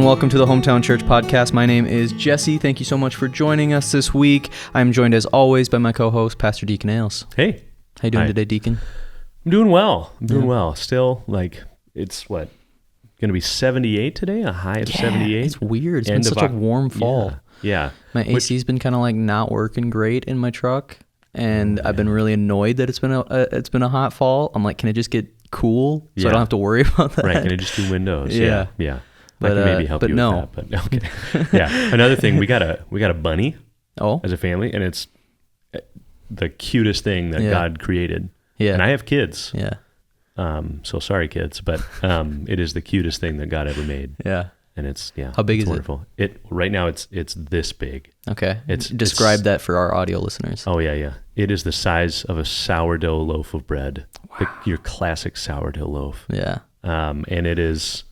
welcome to the Hometown Church Podcast. My name is Jesse. Thank you so much for joining us this week. I'm joined as always by my co-host, Pastor Deacon Ailes. Hey. How you doing today, Deacon? I'm doing well. Well. Still, it's going to be 78 today, a high of 78. It's weird. It's been such a warm fall. Yeah. My AC's been kind of like not working great in my truck, and I've been really annoyed that it's been a hot fall. I'm like, can it just get cool so I don't have to worry about that? Right. Can it just do windows? Yeah. But, I can maybe help you with that. But okay. Yeah. Another thing, we got a bunny as a family, and it's the cutest thing that God created. Yeah. And I have kids. Yeah. So sorry, kids, but it is the cutest thing that God ever made. Yeah. And it's How big is wonderful. It right now it's this big. Okay. Describe that for our audio listeners. Oh yeah. It is the size of a sourdough loaf of bread. Wow. Your classic sourdough loaf. Yeah. And it is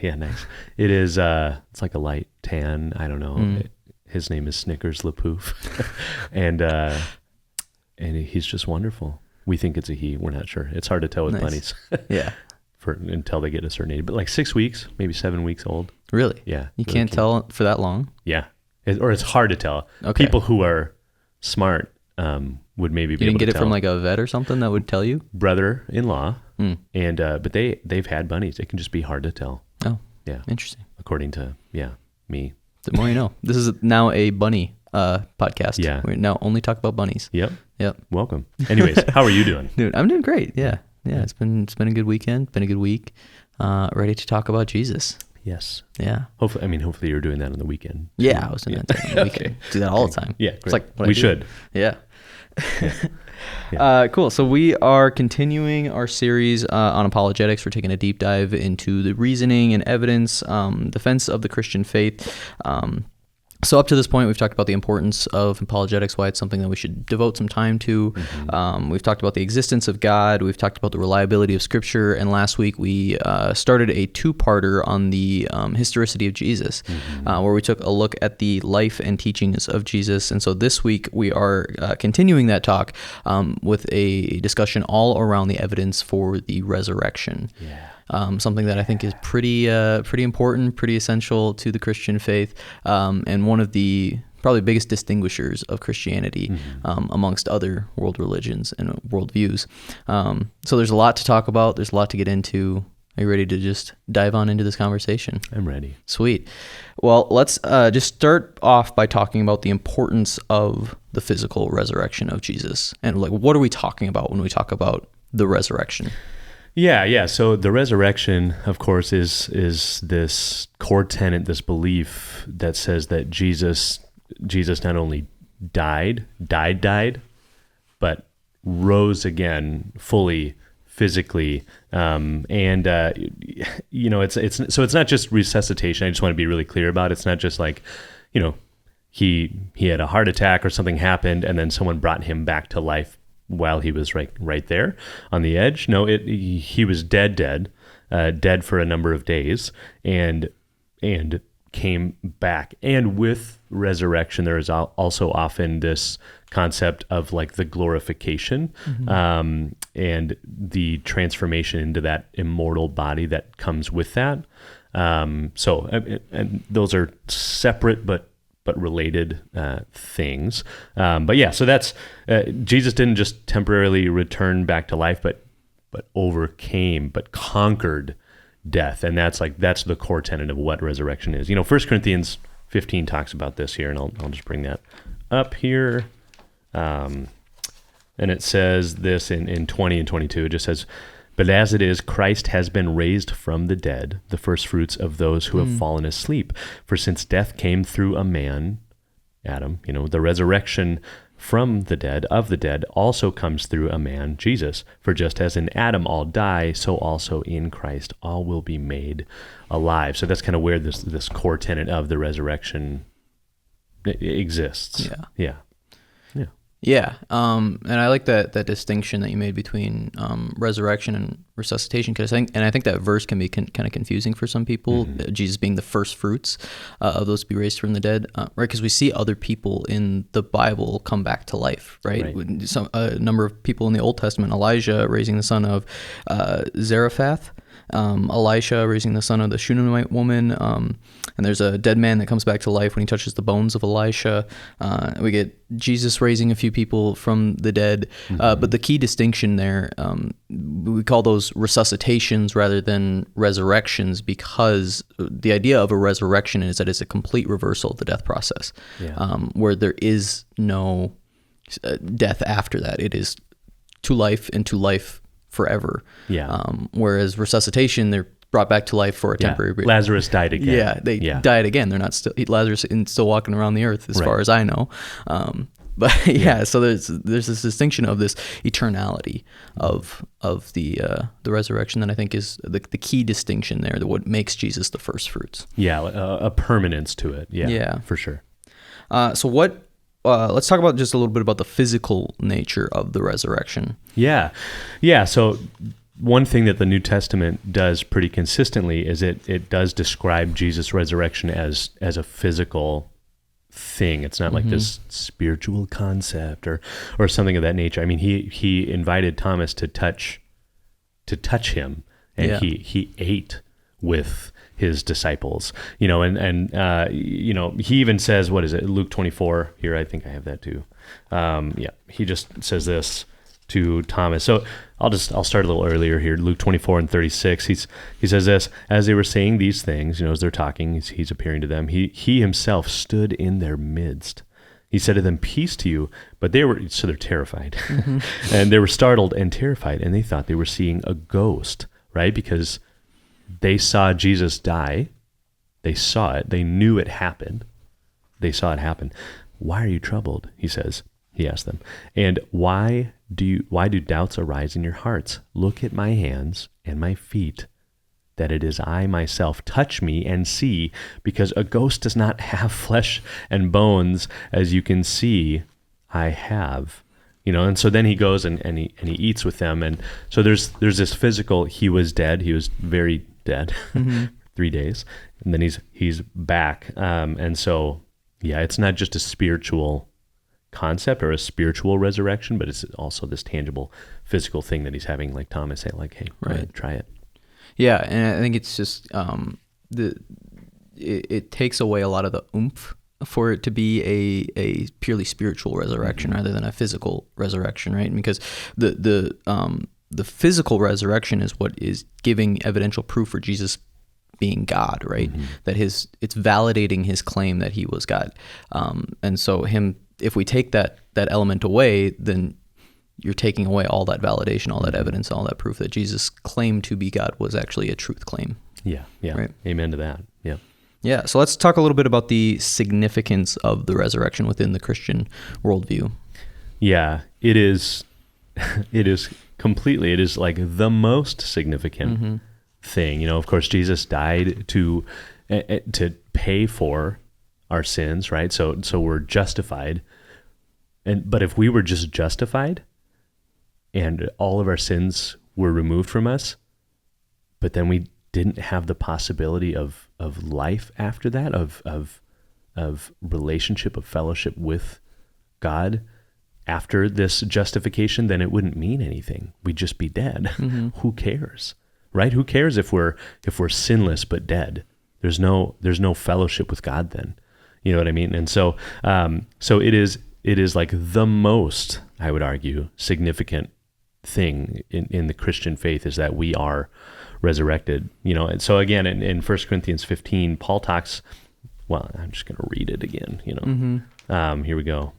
nice. It is it's like a light tan, I don't know. His name is Snickers LaPoof. and he's just wonderful. We think it's a he. We're not sure. It's hard to tell with bunnies. Yeah. Until they get a certain age. But like 6 weeks, maybe 7 weeks old. Really? Yeah. You can't tell for that long? Yeah. Or it's hard to tell. Okay. People who are smart would maybe be able to tell. You didn't get it from like a vet or something that would tell you? Brother-in-law. And but they've had bunnies. It can just be hard to tell. Oh. Yeah. Interesting. According to, me. The more you know. This is now a bunny podcast. Yeah. We now only talk about bunnies. Yep. Welcome. Anyways, how are you doing? Dude, I'm doing great. Yeah. It's been a good weekend, been a good week. Ready to talk about Jesus. Yes. Yeah. Hopefully you're doing that on the weekend. Yeah, I was doing that on the weekend. Do that all the time. Yeah, great. It's like what we should. Yeah. Cool. So we are continuing our series on apologetics. We're taking a deep dive into the reasoning and evidence, defense of the Christian faith. So up to this point, we've talked about the importance of apologetics, why it's something that we should devote some time to. We've talked about the existence of God. We've talked about the reliability of Scripture. And last week, we started a two-parter on the historicity of Jesus, where we took a look at the life and teachings of Jesus. And so this week, we are continuing that talk with a discussion all around the evidence for the resurrection. Yeah. Something that I think is pretty important, pretty essential to the Christian faith, and one of the probably biggest distinguishers of Christianity amongst other world religions and worldviews. So there's a lot to talk about. There's a lot to get into. Are you ready to just dive on into this conversation? I'm ready. Sweet. Well, let's just start off by talking about the importance of the physical resurrection of Jesus. And like, what are we talking about when we talk about the resurrection? Yeah. So the resurrection, of course, is this core tenet, this belief that says that Jesus not only died, but rose again fully, physically, it's not just resuscitation. I just want to be really clear about it. It's not just like, he had a heart attack or something happened and then someone brought him back to life while he was right there on the edge. No, he was dead for a number of days, and came back. And with resurrection, there is also often this concept of like the glorification, and the transformation into that immortal body that comes with that. So those are separate but related things. So that's Jesus didn't just temporarily return back to life, but conquered death, and that's the core tenet of what resurrection is. 1 Corinthians 15 talks about this here, and I'll just bring that up here. And it says this in 20 and 22. It just says, "But as it is, Christ has been raised from the dead, the first fruits of those who have fallen asleep. For since death came through a man, Adam, the resurrection from the dead, of the dead, also comes through a man, Jesus. For just as in Adam all die, so also in Christ all will be made alive." So that's kind of where this core tenet of the resurrection exists. Yeah. Yeah, and I like that distinction that you made between resurrection and resuscitation, because I think that verse can be kind of confusing for some people. Jesus being the first fruits of those to be raised from the dead, right? Because we see other people in the Bible come back to life, right? A number of people in the Old Testament, Elijah raising the son of Zarephath. Elisha raising the son of the Shunammite woman, and there's a dead man that comes back to life when he touches the bones of Elisha. We get Jesus raising a few people from the dead, but the key distinction there, we call those resuscitations rather than resurrections, because the idea of a resurrection is that it's a complete reversal of the death process, where there is no death after that. It is to life and to life forever. Whereas resuscitation, they're brought back to life for a temporary period. Lazarus died again. They died again. They're not still, Lazarus isn't still walking around the earth as far as I know. But so there's this distinction of this eternality of the resurrection that I think is the key distinction there, that what makes Jesus the first fruits. A permanence to it. Yeah, for sure. So what? Let's talk about just a little bit about the physical nature of the resurrection. Yeah. So one thing that the New Testament does pretty consistently is it does describe Jesus' resurrection as a physical thing. It's not like this spiritual concept or something of that nature. I mean, he invited Thomas to touch him, and he ate with his disciples, and he even says, what is it, Luke 24 here? I think I have that too. He just says this to Thomas. So I'll start a little earlier here. Luke 24 and 36. He says this: as they were saying these things, as they're talking, he's appearing to them. He himself stood in their midst. He said to them, "Peace to you." But they're terrified, and they were startled and terrified, and they thought they were seeing a ghost, right? Because they saw Jesus die. They saw it. They knew it happened. They saw it happen. "Why are you troubled?" he asked them. "And why do doubts arise in your hearts? Look at my hands and my feet, that it is I myself. Touch me and see, because a ghost does not have flesh and bones, as you can see I have." And so then he goes and he eats with them. And so there's this physical, he was dead. He was very dead, 3 days. And then he's back. And so, it's not just a spiritual concept or a spiritual resurrection, but it's also this tangible physical thing that he's having, like Thomas say, like, hey, try it. Yeah. And I think it's just, it takes away a lot of the oomph for it to be a purely spiritual resurrection rather than a physical resurrection, right? Because the physical resurrection is what is giving evidential proof for Jesus being God, right? That it's validating his claim that he was God. And so if we take that element away, then you're taking away all that validation, all that evidence, all that proof that Jesus' claim to be God was actually a truth claim. Yeah. Right? Amen to that. Yeah. Yeah, so let's talk a little bit about the significance of the resurrection within the Christian worldview. Yeah, it is completely, it is like the most significant thing. Of course, Jesus died to pay for our sins, right? So we're justified. But if we were just justified and all of our sins were removed from us, but then we didn't have the possibility of life after that, of relationship, of fellowship with God after this justification, then it wouldn't mean anything. We'd just be dead. Who cares, right? Who cares if we're sinless but dead? There's no fellowship with God then. You know what I mean? And so it is like the most, I would argue, significant thing in the Christian faith is that we are resurrected, and so again in 1 Corinthians 15, Paul talks, well, I'm just going to read it again, here we go.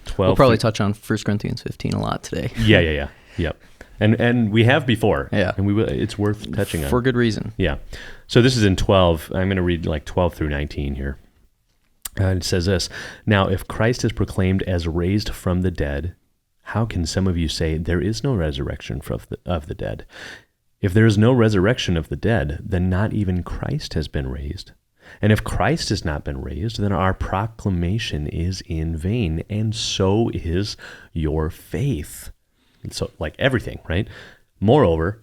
12 we'll probably touch on 1 Corinthians 15 a lot today. Yep. And we have before, and we will, it's worth touching on for good reason. So this is in 12. I'm going to read like 12 through 19 here. It says this: "Now if Christ is proclaimed as raised from the dead, how can some of you say there is no resurrection of the dead? If there is no resurrection of the dead, then not even Christ has been raised. And if Christ has not been raised, then our proclamation is in vain, and so is your faith." And so, like everything, right? "Moreover,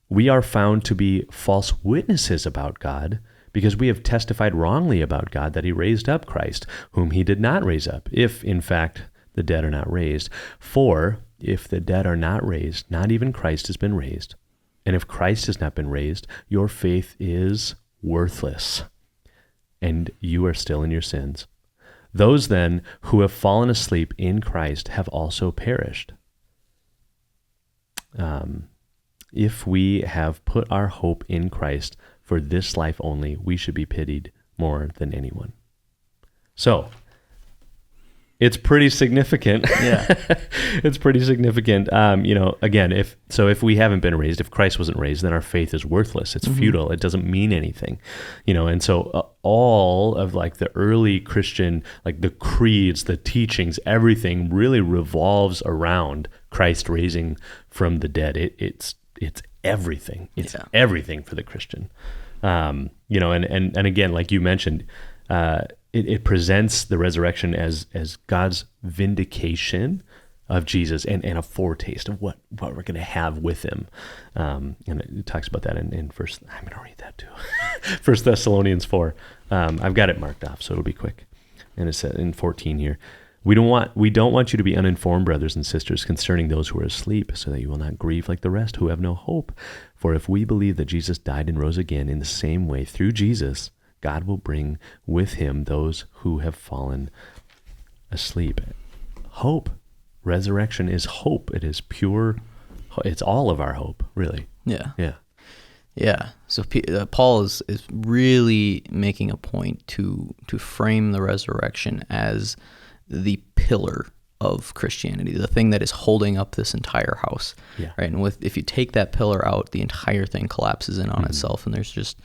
we are found to be false witnesses about God, because we have testified wrongly about God that he raised up Christ, whom he did not raise up, if, in fact, the dead are not raised. For if the dead are not raised, not even Christ has been raised, and if Christ has not been raised, your faith is worthless, and you are still in your sins. Those then who have fallen asleep in Christ have also perished. If we have put our hope in Christ for this life only, we should be pitied more than anyone. So, it's pretty significant. Yeah. It's pretty significant. Again, if we haven't been raised, if Christ wasn't raised, then our faith is worthless. It's futile. It doesn't mean anything. And so all of like the early Christian, like the creeds, the teachings, everything really revolves around Christ raising from the dead. It's everything. It's everything for the Christian. And again, like you mentioned, it presents the resurrection as God's vindication of Jesus and a foretaste of what we're going to have with him. And it talks about that in first. I'm going to read that too. 1 Thessalonians 4. I've got it marked off, so it'll be quick. And it says in 14 here, we don't want you to be uninformed, brothers and sisters, concerning those who are asleep, so that you will not grieve like the rest who have no hope. For if we believe that Jesus died and rose again in the same way through Jesus, God will bring with him those who have fallen asleep. Hope. Resurrection is hope. It is pure. It's all of our hope, really. Yeah. Yeah. Yeah. So Paul is really making a point to frame the resurrection as the pillar of Christianity, the thing that is holding up this entire house. Yeah. Right. And if you take that pillar out, the entire thing collapses in on itself, and there's just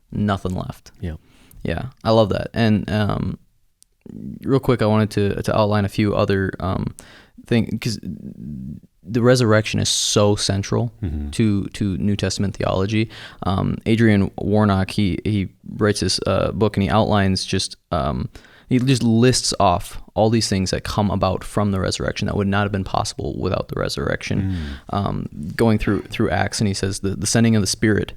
nothing left. Yeah. Yeah, I love that. And real quick, I wanted to outline a few other things, because the resurrection is so central to New Testament theology. Adrian Warnock, he writes this book, and he outlines he just lists off all these things that come about from the resurrection that would not have been possible without the resurrection. Going through Acts, and he says the sending of the Spirit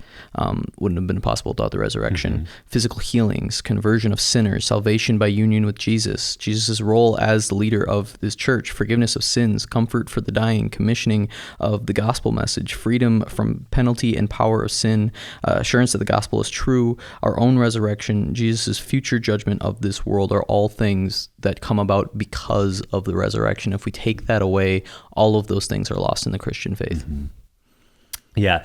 wouldn't have been possible without the resurrection. Physical healings, conversion of sinners, salvation by union with Jesus, Jesus' role as the leader of this church, forgiveness of sins, comfort for the dying, commissioning of the gospel message, freedom from penalty and power of sin, assurance that the gospel is true, our own resurrection, Jesus' future judgment of this world are all things that come about because of the resurrection. If we take that away, all of those things are lost in the Christian faith. Yeah.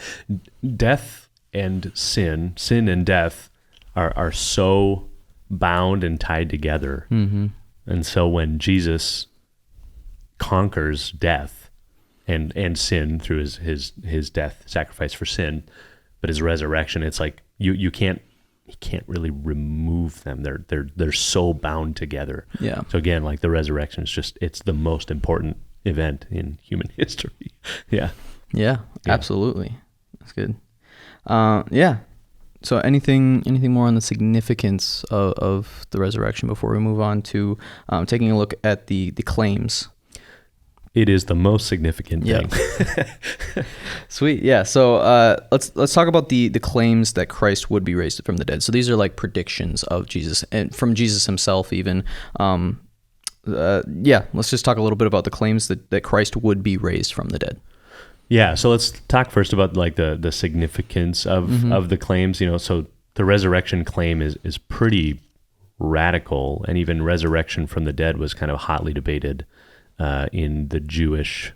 Death and sin and death are so bound and tied together. And so when Jesus conquers death and sin through his death, sacrifice for sin, but his resurrection, it's like you can't really remove them. They're so bound together. Yeah. So again, like the resurrection is it's the most important event in human history. Yeah. Yeah, absolutely. That's good. Yeah. So anything more on the significance of the resurrection before we move on to taking a look at the claims? It is the most significant thing. Sweet. Yeah. So let's talk about the claims that Christ would be raised from the dead. So these are like predictions of Jesus, and from Jesus himself even. Let's just talk a little bit about the claims that Christ would be raised from the dead. Yeah. So let's talk first about like the significance of the claims. So the resurrection claim is pretty radical, and even resurrection from the dead was kind of hotly debated in the Jewish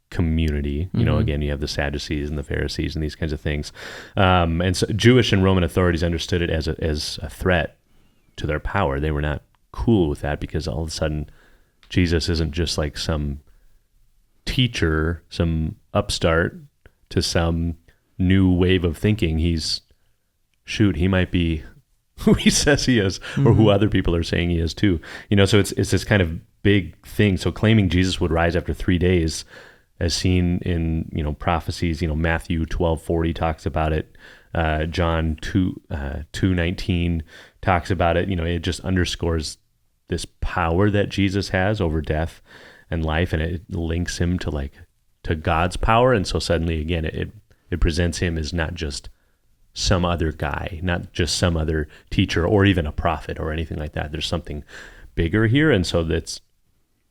community. Again, you have the Sadducees and the Pharisees and these kinds of things. And so Jewish and Roman authorities understood it as a threat to their power. They were not cool with that, because all of a sudden Jesus isn't just like some teacher, some upstart to some new wave of thinking. He might be who he says he is, or who other people are saying he is too. So it's this kind of big thing. So claiming Jesus would rise after 3 days, as seen in prophecies, Matthew 12:40 talks about it, John 2:19 talks about it. It just underscores this power that Jesus has over death and life, and it links him to God's power. And so suddenly again it presents him as not just some other guy, not just some other teacher or even a prophet or anything like that. There's something bigger here. And so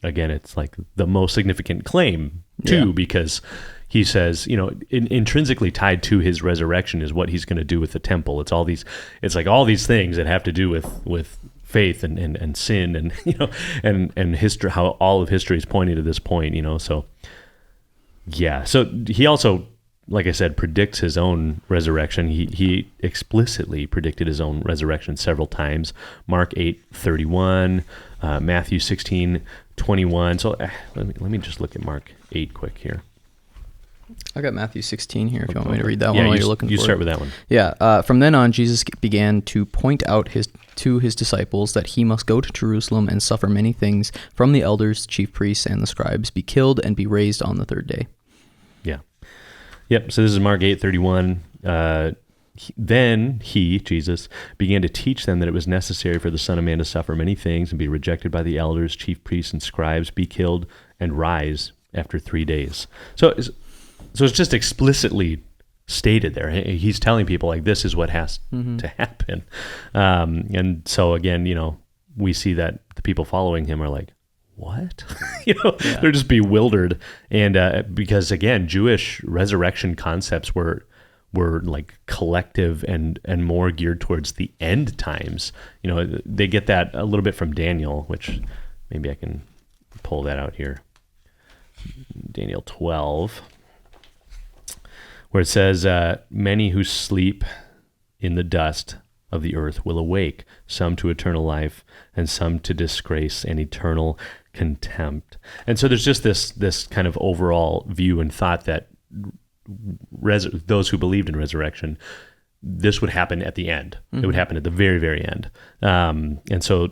again, it's like the most significant claim too, because he says, intrinsically tied to his resurrection is what he's going to do with the temple. It's all these things that have to do with faith and sin and history, how all of history is pointing to this point, so yeah. So he also, like I said, predicts his own resurrection. He explicitly predicted his own resurrection several times. Mark 8:31, Matthew 16:21. So let me just look at Mark 8 quick here. I got Matthew 16 here if you want me to read that one while you're looking for it. You start with that one. Yeah. From then on, Jesus began to point out to his disciples that he must go to Jerusalem and suffer many things from the elders, chief priests, and the scribes, be killed, and be raised on the third day. Yeah. Yep. So this is Mark 8:31. Then he, Jesus, began to teach them that it was necessary for the Son of Man to suffer many things and be rejected by the elders, chief priests, and scribes, be killed, and rise after 3 days. So it's just explicitly stated there. He's telling people like this is what has to happen. And so again, we see that the people following him are like, what? They're just bewildered. And because again, Jewish resurrection concepts were like collective and more geared towards the end times. They get that a little bit from Daniel, which maybe I can pull that out here. Daniel 12. Where it says, many who sleep in the dust of the earth will awake, some to eternal life and some to disgrace and eternal contempt. And so there's just this kind of overall view and thought that those who believed in resurrection, this would happen at the end. It would happen at the very, very end. And so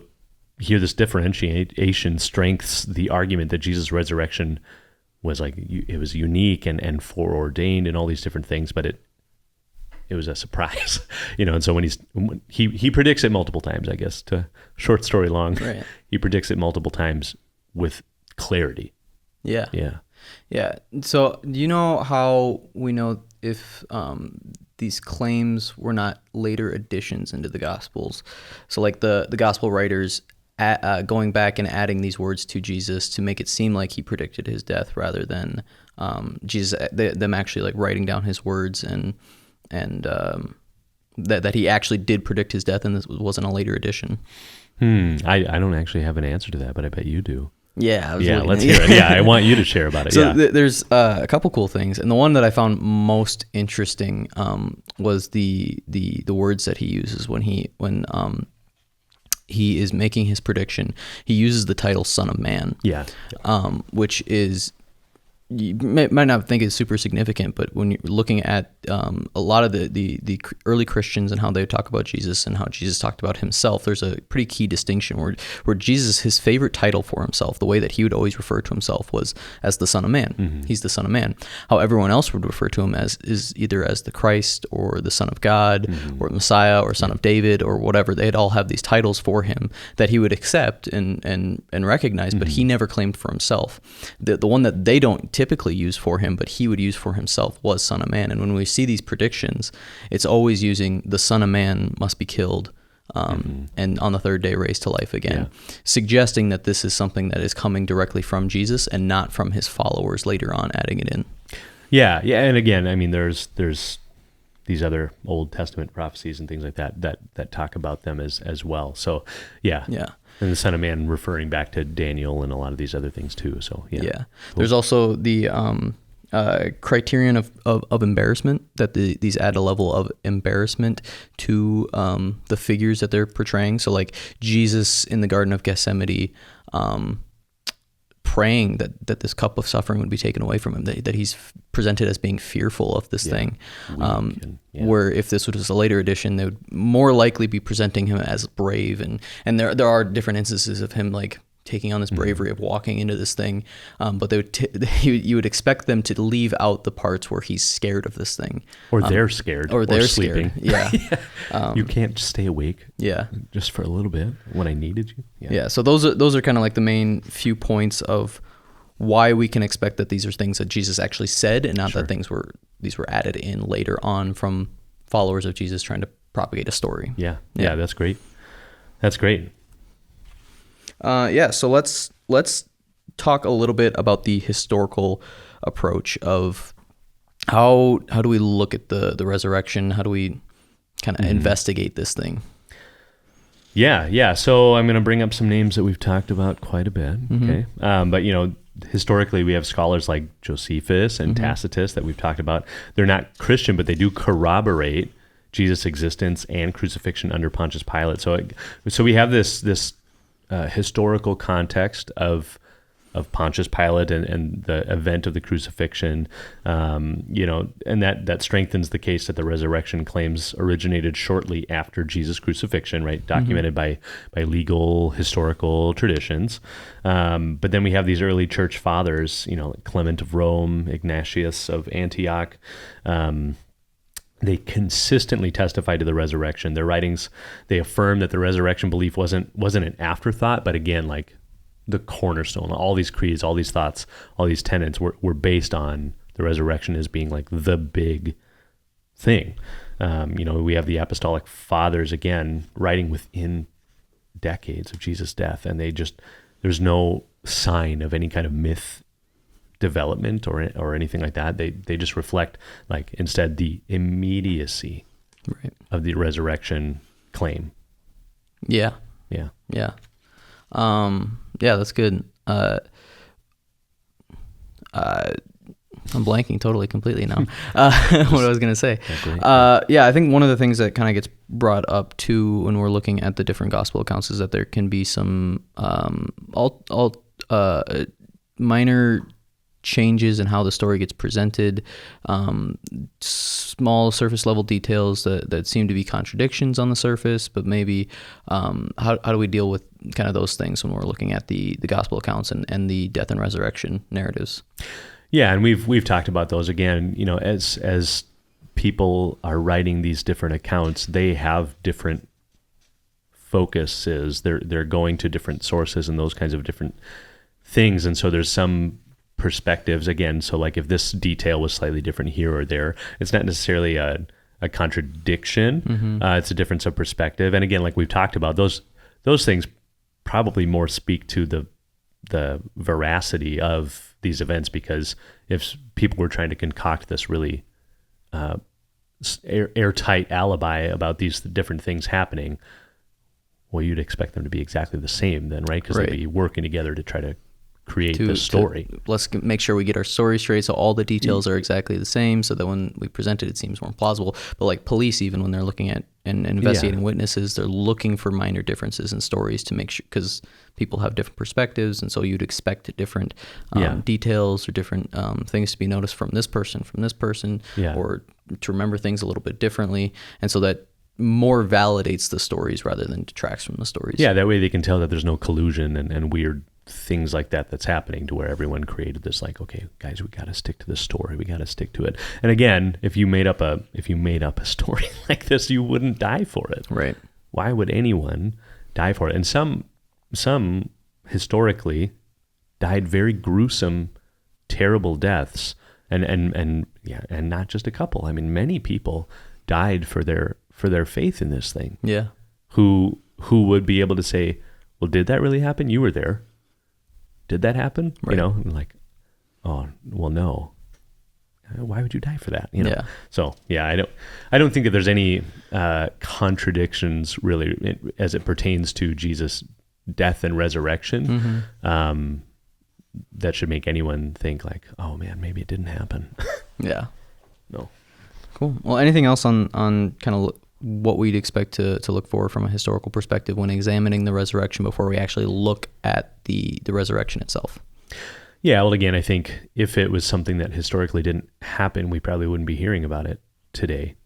here this differentiation strengthens the argument that Jesus' resurrection was like, it was unique and foreordained and all these different things, but it was a surprise, and so when he predicts it multiple times, I guess, to short story long, right. He predicts it multiple times with clarity. Yeah. So do you know how we know if these claims were not later additions into the Gospels? So like the Gospel writers going back and adding these words to Jesus to make it seem like he predicted his death rather than Jesus, them actually like writing down his words and that he actually did predict his death and this wasn't a later addition. I don't actually have an answer to that, but I bet you do. Yeah. Let's hear it. Yeah, I want you to share about it. So there's a couple cool things, and the one that I found most interesting was the words that he uses when he is making his prediction. He uses the title Son of Man. Yeah. Which is, you might not think is super significant, but when you're looking at a lot of the early Christians and how they talk about Jesus and how Jesus talked about himself, there's a pretty key distinction where Jesus, his favorite title for himself, the way that he would always refer to himself was as the Son of Man. Mm-hmm. He's the Son of Man. How everyone else would refer to him is either as the Christ or the Son of God, mm-hmm. or Messiah or Son of David or whatever. They'd all have these titles for him that he would accept and recognize, mm-hmm. but he never claimed for himself. The one that they don't typically use for him, but he would use for himself, was Son of Man. And when we see these predictions, it's always using the Son of Man must be killed and on the third day raised to life again, suggesting that this is something that is coming directly from Jesus and not from his followers later on adding it in. Yeah. And again, I mean, there's these other Old Testament prophecies and things like that talk about them as well. So yeah. And the Son of Man referring back to Daniel and a lot of these other things too. So yeah. Cool. There's also the criterion of embarrassment, that these add a level of embarrassment to the figures that they're portraying. So like Jesus in the Garden of Gethsemane, praying that this cup of suffering would be taken away from him, that he's presented as being fearful of this thing. Where if this was a later edition, they would more likely be presenting him as brave, and there are different instances of him like taking on this bravery of walking into this thing, but they would you would expect them to leave out the parts where he's scared of this thing, or they're scared, or they're sleeping. Scared. You can't just stay awake. Just for a little bit when I needed you. So those are kind of like the main few points of why we can expect that these are things that Jesus actually said, and not that these were added in later on from followers of Jesus trying to propagate a story. Yeah, that's great. That's great. So let's talk a little bit about the historical approach of how do we look at the resurrection? How do we kind of investigate this thing? Yeah. So I'm going to bring up some names that we've talked about quite a bit. Okay. But, historically we have scholars like Josephus and Tacitus that we've talked about. They're not Christian, but they do corroborate Jesus' existence and crucifixion under Pontius Pilate. So we have this historical context of Pontius Pilate and the event of the crucifixion, and that strengthens the case that the resurrection claims originated shortly after Jesus' crucifixion, right? Documented by legal historical traditions. But then we have these early church fathers, like Clement of Rome, Ignatius of Antioch. They consistently testify to the resurrection. Their writings, they affirm that the resurrection belief wasn't an afterthought, but again, like the cornerstone. All these creeds, all these thoughts, all these tenets were based on the resurrection as being like the big thing. We have the apostolic fathers again writing within decades of Jesus' death, and there's no sign of any kind of myth development or anything like that. They just reflect like instead the immediacy of the resurrection claim. Yeah. Yeah, that's good. I'm blanking completely now. What I was going to say. I think one of the things that kind of gets brought up too when we're looking at the different gospel accounts is that there can be some minor changes in how the story gets presented, small surface level details that seem to be contradictions on the surface, but maybe how do we deal with kind of those things when we're looking at the gospel accounts and the death and resurrection narratives? Yeah, and we've talked about those again. As people are writing these different accounts, they have different focuses. They're going to different sources and those kinds of different things, and so there's some perspectives again. So like if this detail was slightly different here or there, it's not necessarily a contradiction. It's a difference of perspective. And again, like we've talked about, those things probably more speak to the veracity of these events, because if people were trying to concoct this really airtight alibi about these different things happening, well, you'd expect them to be exactly the same then, right? Because they'd be working together to try to create the story. Let's make sure we get our story straight so all the details are exactly the same, so that when we present it, it seems more plausible. But like police, even when they're looking at and investigating witnesses, they're looking for minor differences in stories to make sure, because people have different perspectives, and so you'd expect different details or different things to be noticed from this person, or to remember things a little bit differently, and so that more validates the stories rather than detracts from the stories. Yeah, that way they can tell that there's no collusion and weird things like that's happening, to where everyone created this like, okay, guys, we got to stick to this story, we got to stick to it. And again, if you made up a story like this, you wouldn't die for it, right? Why would anyone die for it? And some historically died very gruesome, terrible deaths, and not just a couple. I mean, many people died for their faith in this thing. Yeah, who would be able to say, well, did that really happen? You were there. Did that happen? Right. Like, oh, well, no. Why would you die for that? Yeah. So I don't think that there's any contradictions really as it pertains to Jesus' death and resurrection. That should make anyone think like, oh man, maybe it didn't happen. Yeah. No. Cool. Well, anything else on kind of what we'd expect to look for from a historical perspective when examining the resurrection before we actually look at the resurrection itself? Yeah, well, again, I think if it was something that historically didn't happen, we probably wouldn't be hearing about it today.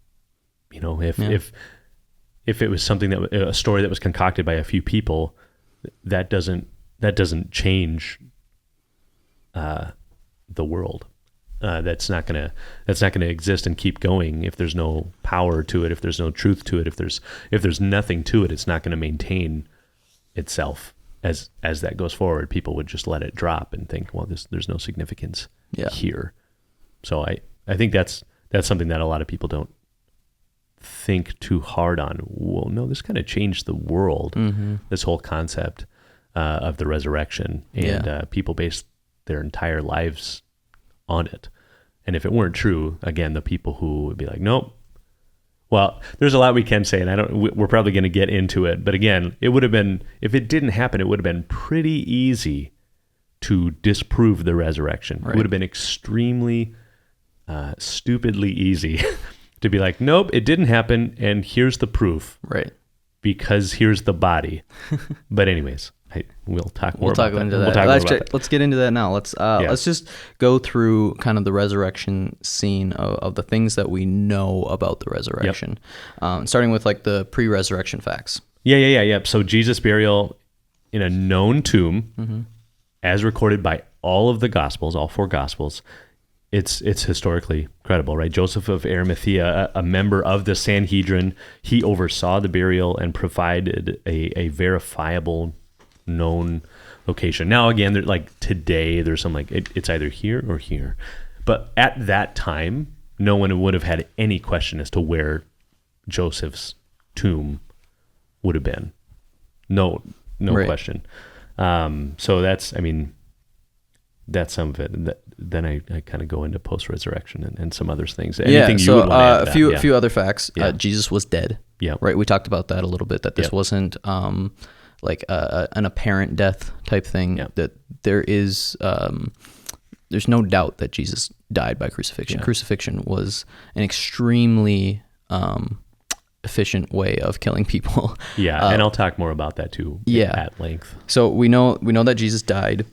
If it was something a story that was concocted by a few people, that doesn't change the world. That's not gonna exist and keep going if there's no power to it, if there's no truth to it, if there's nothing to it. It's not going to maintain itself as that goes forward. People would just let it drop and think, well, there's no significance here. So I think that's something that a lot of people don't think too hard on. Well, no, this kind of changed the world. This whole concept. of the resurrection, and people based their entire lives on it. And if it weren't true, again, the people who would be like, nope. Well, there's a lot we can say, and we're probably going to get into it. But again, it would have been, if it didn't happen, it would have been pretty easy to disprove the resurrection. Right. It would have been extremely stupidly easy to be like, nope, it didn't happen, and here's the proof. Right. Because here's the body. But anyways, we'll talk more about that. We'll talk about that. Let's get into that now. Let's just go through kind of the resurrection scene of the things that we know about the resurrection. Yep. Starting with like the pre-resurrection facts. Yeah. So Jesus' burial in a known tomb, as recorded by all of the Gospels, all 4 Gospels. It's historically credible, right? Joseph of Arimathea, a member of the Sanhedrin, he oversaw the burial and provided a verifiable, known location. Now, again, like today, there's some like it's either here or here, but at that time, no one would have had any question as to where Joseph's tomb would have been. No right. question. So that's some of it. Then I kind of go into post-resurrection and some other things. Anything you would want to add to that? A few other facts. Yeah. Jesus was dead. Yeah. Right. We talked about that a little bit, that this wasn't like an apparent death type thing. Yeah. That there is, there's no doubt that Jesus died by crucifixion. Yeah. Crucifixion was an extremely efficient way of killing people. Yeah, and I'll talk more about that too. At length. So we know that Jesus died.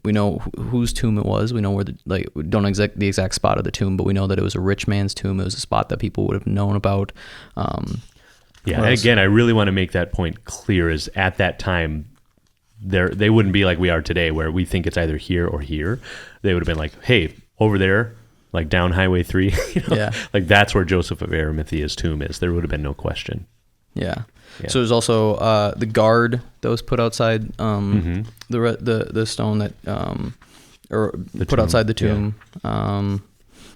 We know whose tomb it was. We know where we don't know the exact spot of the tomb, but we know that it was a rich man's tomb. It was a spot that people would have known about. And again, I really want to make that point clear. Is at that time, they wouldn't be like we are today, where we think it's either here or here. They would have been like, hey, over there, like down Highway 3, like that's where Joseph of Arimathea's tomb is. There would have been no question. Yeah. So there's also the guard that was put outside the stone that put outside the tomb.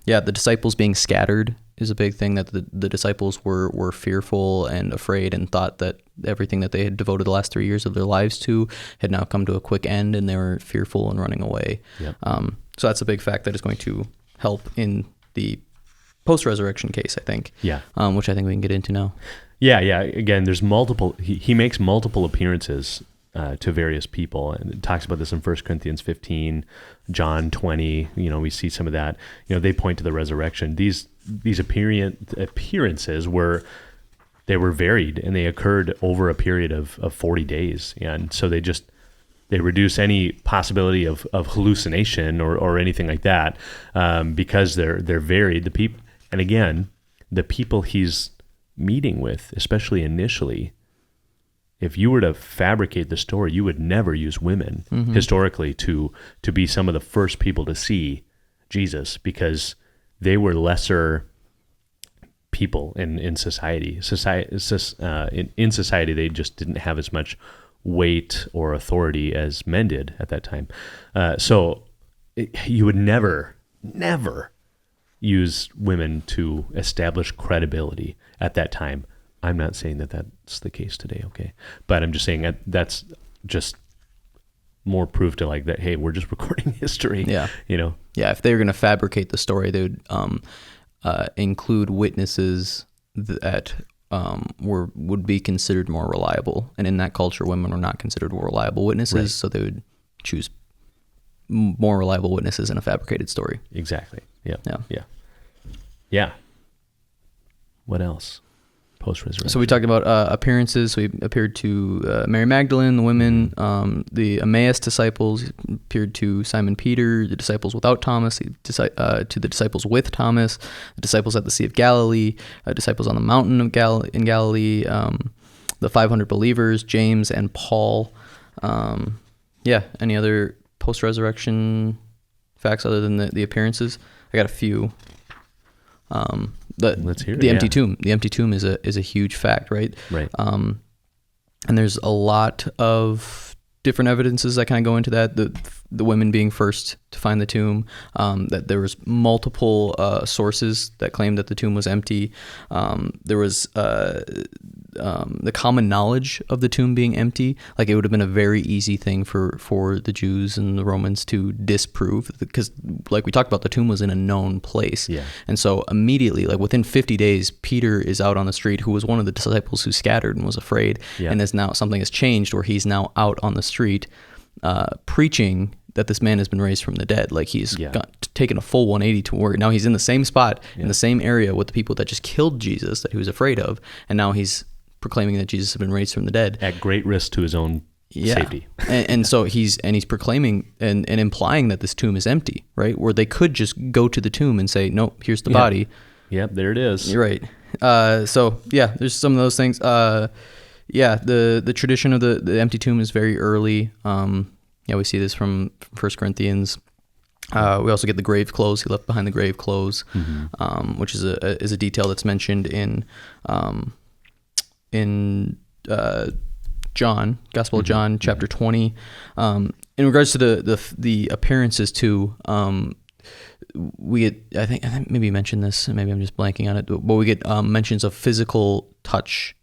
Yeah. The disciples being scattered is a big thing, that the disciples were fearful and afraid and thought that everything that they had devoted the last 3 years of their lives to had now come to a quick end, and they were fearful and running away. Yep. So that's a big fact that is going to help in the post-resurrection case, I think. Yeah. Which I think we can get into now. Yeah. Again, there's multiple. He makes multiple appearances to various people, and it talks about this in 1 Corinthians 15, John 20. We see some of that. They point to the resurrection. These appearances were varied, and they occurred over a period of 40 days, and so they reduce any possibility of hallucination or anything like that, because they're varied. The people, and again, the people he's meeting with, especially initially, if you were to fabricate the story, you would never use women historically to be some of the first people to see Jesus, because they were lesser people in society. In society, they just didn't have as much weight or authority as men did at that time. So you would never use women to establish credibility at that time. I'm not saying that that's the case today, okay? But I'm just saying that's just more proof to like that, hey, we're just recording history. Yeah. Yeah, if they were going to fabricate the story, they would include witnesses that would be considered more reliable. And in that culture, women were not considered more reliable witnesses, right. So they would choose more reliable witnesses in a fabricated story. Exactly. Yeah. What else? Post-resurrection. So we talked about appearances. So he appeared to Mary Magdalene, the women, the Emmaus disciples. He appeared to Simon Peter, the disciples without Thomas, to the disciples with Thomas, the disciples at the Sea of Galilee, disciples on the mountain in Galilee, the 500 believers, James and Paul. Any other post-resurrection facts other than the appearances? I got a few. Let's hear it. The empty tomb. The empty tomb is a huge fact, right? Right. And there's a lot of different evidences that kind of go into that. The women being first to find the tomb. That there was multiple sources that claimed that the tomb was empty. There was the common knowledge of the tomb being empty. Like, it would have been a very easy thing for the Jews and the Romans to disprove, because like we talked about, the tomb was in a known place. Yeah. And so immediately, like within 50 days, Peter is out on the street, who was one of the disciples who scattered and was afraid. Yeah. And now something has changed where he's now out on the street preaching that this man has been raised from the dead. Like, he's taken a full 180 to where now he's in the same spot, in the same area with the people that just killed Jesus, that he was afraid of, and now he's proclaiming that Jesus has been raised from the dead at great risk to his own safety. and so he's proclaiming and implying that this tomb is empty, right? Where they could just go to the tomb and say, "Nope, here's the body." Yep, there it is. You're right. So yeah, there's some of those things. The tradition of the empty tomb is very early. We see this from 1 Corinthians. We also get the grave clothes. He left behind the grave clothes, which is a detail that's mentioned in John, Gospel of John, chapter 20. In regards to the appearances too, we get, I think maybe you mentioned this, and maybe I'm just blanking on it, but we get mentions of physical touch.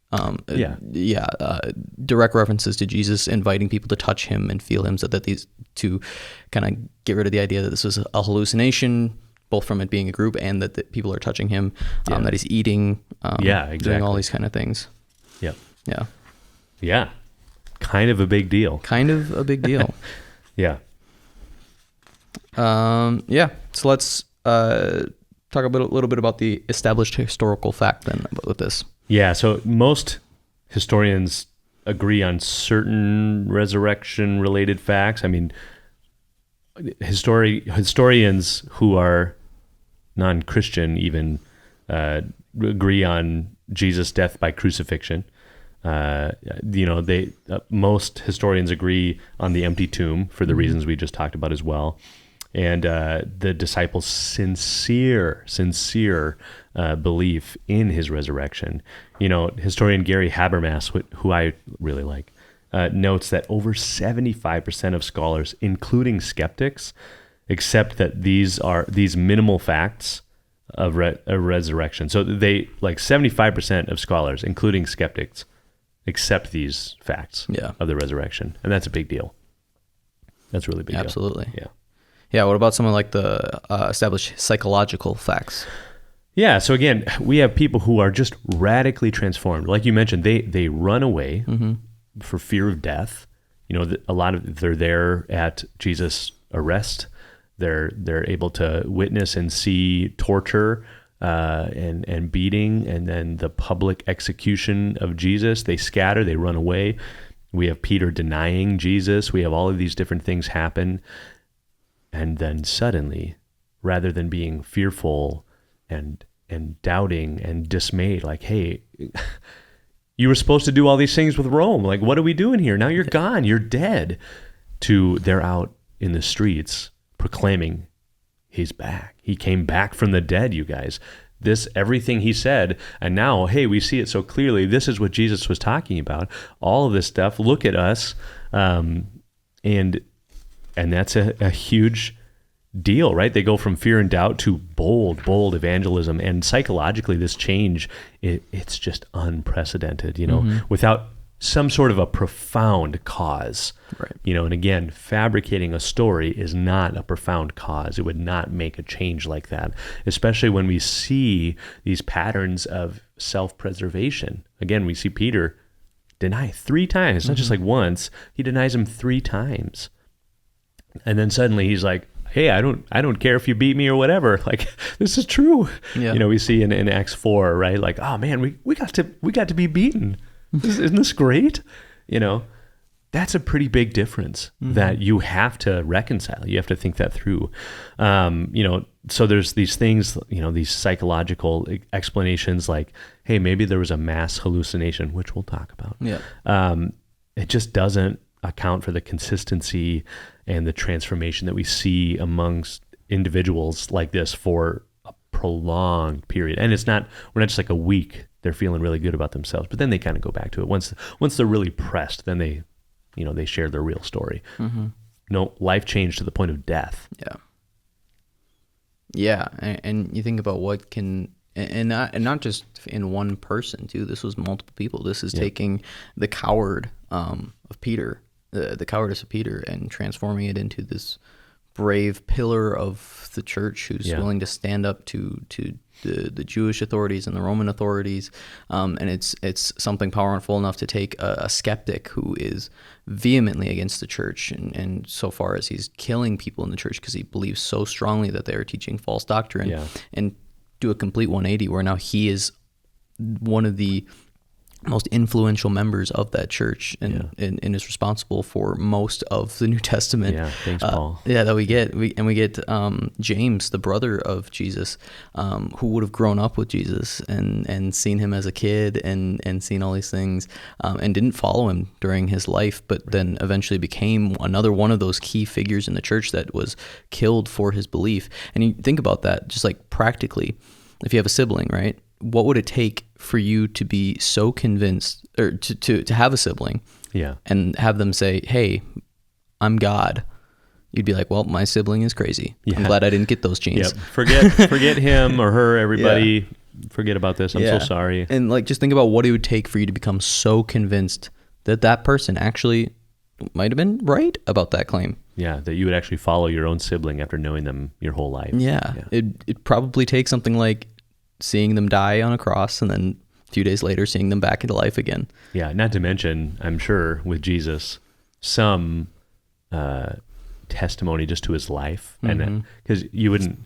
Direct references to Jesus inviting people to touch him and feel him, so that these to kind of get rid of the idea that this was a hallucination, both from it being a group and that people are touching him, that he's eating, doing all these kind of things. Yeah. Kind of a big deal. Yeah. So let's talk a little bit about the established historical fact then with this. Yeah, so most historians agree on certain resurrection-related facts. I mean, historians who are non-Christian even agree on Jesus' death by crucifixion. Most historians agree on the empty tomb for the reasons we just talked about as well. And the disciples' sincere belief in his resurrection. Historian Gary Habermas, who I really like, notes that over 75% of scholars, including skeptics, accept that these are these minimal facts of a resurrection. So they, like 75% of scholars, including skeptics, accept these facts of the resurrection. And that's a big deal. That's a really big deal. Absolutely. Yeah. Yeah, what about some of like the established psychological facts? Yeah, so again, we have people who are just radically transformed. Like you mentioned, they run away for fear of death. They're there at Jesus' arrest. They're able to witness and see torture and beating, and then the public execution of Jesus. They scatter, they run away. We have Peter denying Jesus. We have all of these different things happen. And then suddenly, rather than being fearful and doubting and dismayed, like, hey, you were supposed to do all these things with Rome. Like, what are we doing here? Now you're gone. You're dead. They're out in the streets proclaiming he's back. He came back from the dead, you guys. Everything he said, and now, hey, we see it so clearly. This is what Jesus was talking about. All of this stuff. Look at us. And that's a huge deal, right? They go from fear and doubt to bold evangelism. And psychologically, this change, it's just unprecedented, without some sort of a profound cause. Right. And again, fabricating a story is not a profound cause. It would not make a change like that, especially when we see these patterns of self-preservation. Again, we see Peter deny 3 times. It's not just like once. He denies him 3 times. And then suddenly he's like, hey, I don't care if you beat me or whatever. Like, this is true. Yeah. We see in Acts 4, right? Like, oh man, we got to be beaten. Isn't this great? That's a pretty big difference that you have to reconcile. You have to think that through. So there's these things, these psychological explanations like, hey, maybe there was a mass hallucination, which we'll talk about. Yeah. It just doesn't account for the consistency and the transformation that we see amongst individuals like this for a prolonged period. And we're not just like a week, they're feeling really good about themselves, but then they kind of go back to it. Once they're really pressed, then they share their real story. No, life changed to the point of death. Yeah. Yeah. And you think about what can and not just in one person too. This was multiple people. This is taking the coward of Peter, the cowardice of Peter, and transforming it into this brave pillar of the church who's willing to stand up to the Jewish authorities and the Roman authorities, and it's something powerful enough to take a skeptic who is vehemently against the church, and so far as he's killing people in the church because he believes so strongly that they are teaching false doctrine, and do a complete 180 where now he is one of the most influential members of that church and is responsible for most of the New Testament. Yeah, thanks, Paul. That we get. We get James, the brother of Jesus, who would have grown up with Jesus and seen him as a kid and seen all these things, and didn't follow him during his life, but then eventually became another one of those key figures in the church that was killed for his belief. And you think about that, just like practically, if you have a sibling, right? What would it take for you to be so convinced, or to have a sibling and have them say, hey, I'm God? You'd be like, well, my sibling is crazy. I'm glad I didn't get those genes. Forget him or her, everybody. Forget about this. I'm so sorry. And like, just think about what it would take for you to become so convinced that that person actually might have been right about that claim. Yeah, that you would actually follow your own sibling after knowing them your whole life. It'd probably take something like seeing them die on a cross and then a few days later seeing them back into life again. Yeah, not to mention, I'm sure with Jesus, some testimony just to his life. And because you wouldn't,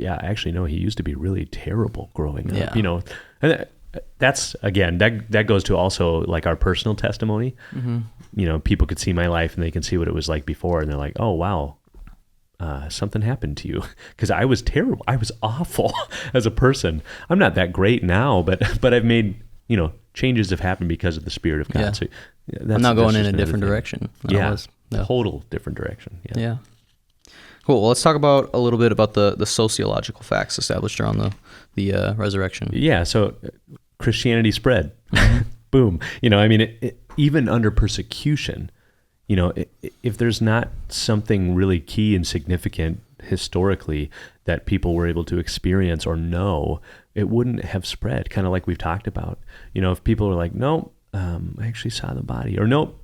actually, no, he used to be really terrible growing up, and that's, again, that goes to also like our personal testimony. People could see my life and they can see what it was like before, and they're like, oh, wow. Something happened to you, because I was terrible. I was awful as a person. I'm not that great now, but I've made, changes have happened because of the Spirit of God. Yeah. So I'm not going in a different direction. Total different direction. Yeah. Cool. Well, let's talk about a little bit about the sociological facts established around the resurrection. Yeah. So Christianity spread. Boom. Even under persecution, if there's not something really key and significant historically that people were able to experience or know, it wouldn't have spread, kind of like we've talked about. If people are like, no, I actually saw the body, or no,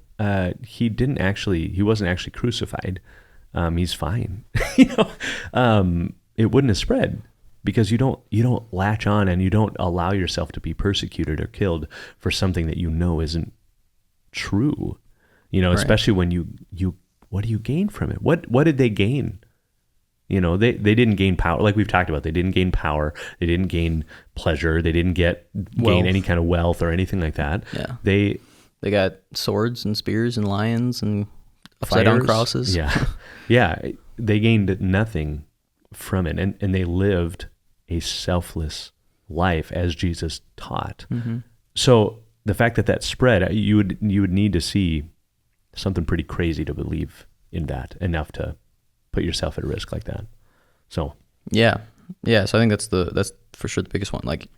he wasn't actually crucified. He's fine. It wouldn't have spread, because you don't latch on and you don't allow yourself to be persecuted or killed for something that isn't true. Especially when you what do you gain from it? What did they gain? They didn't gain power, like we've talked about. They didn't gain power. They didn't gain pleasure. They didn't gain any kind of wealth or anything like that. Yeah. They got swords and spears and lions and upside down crosses. Yeah. Yeah. They gained nothing from it, and they lived a selfless life as Jesus taught. So the fact that spread, you would need to see something pretty crazy to believe in that enough to put yourself at risk like that. So so I think that's for sure the biggest one. Like,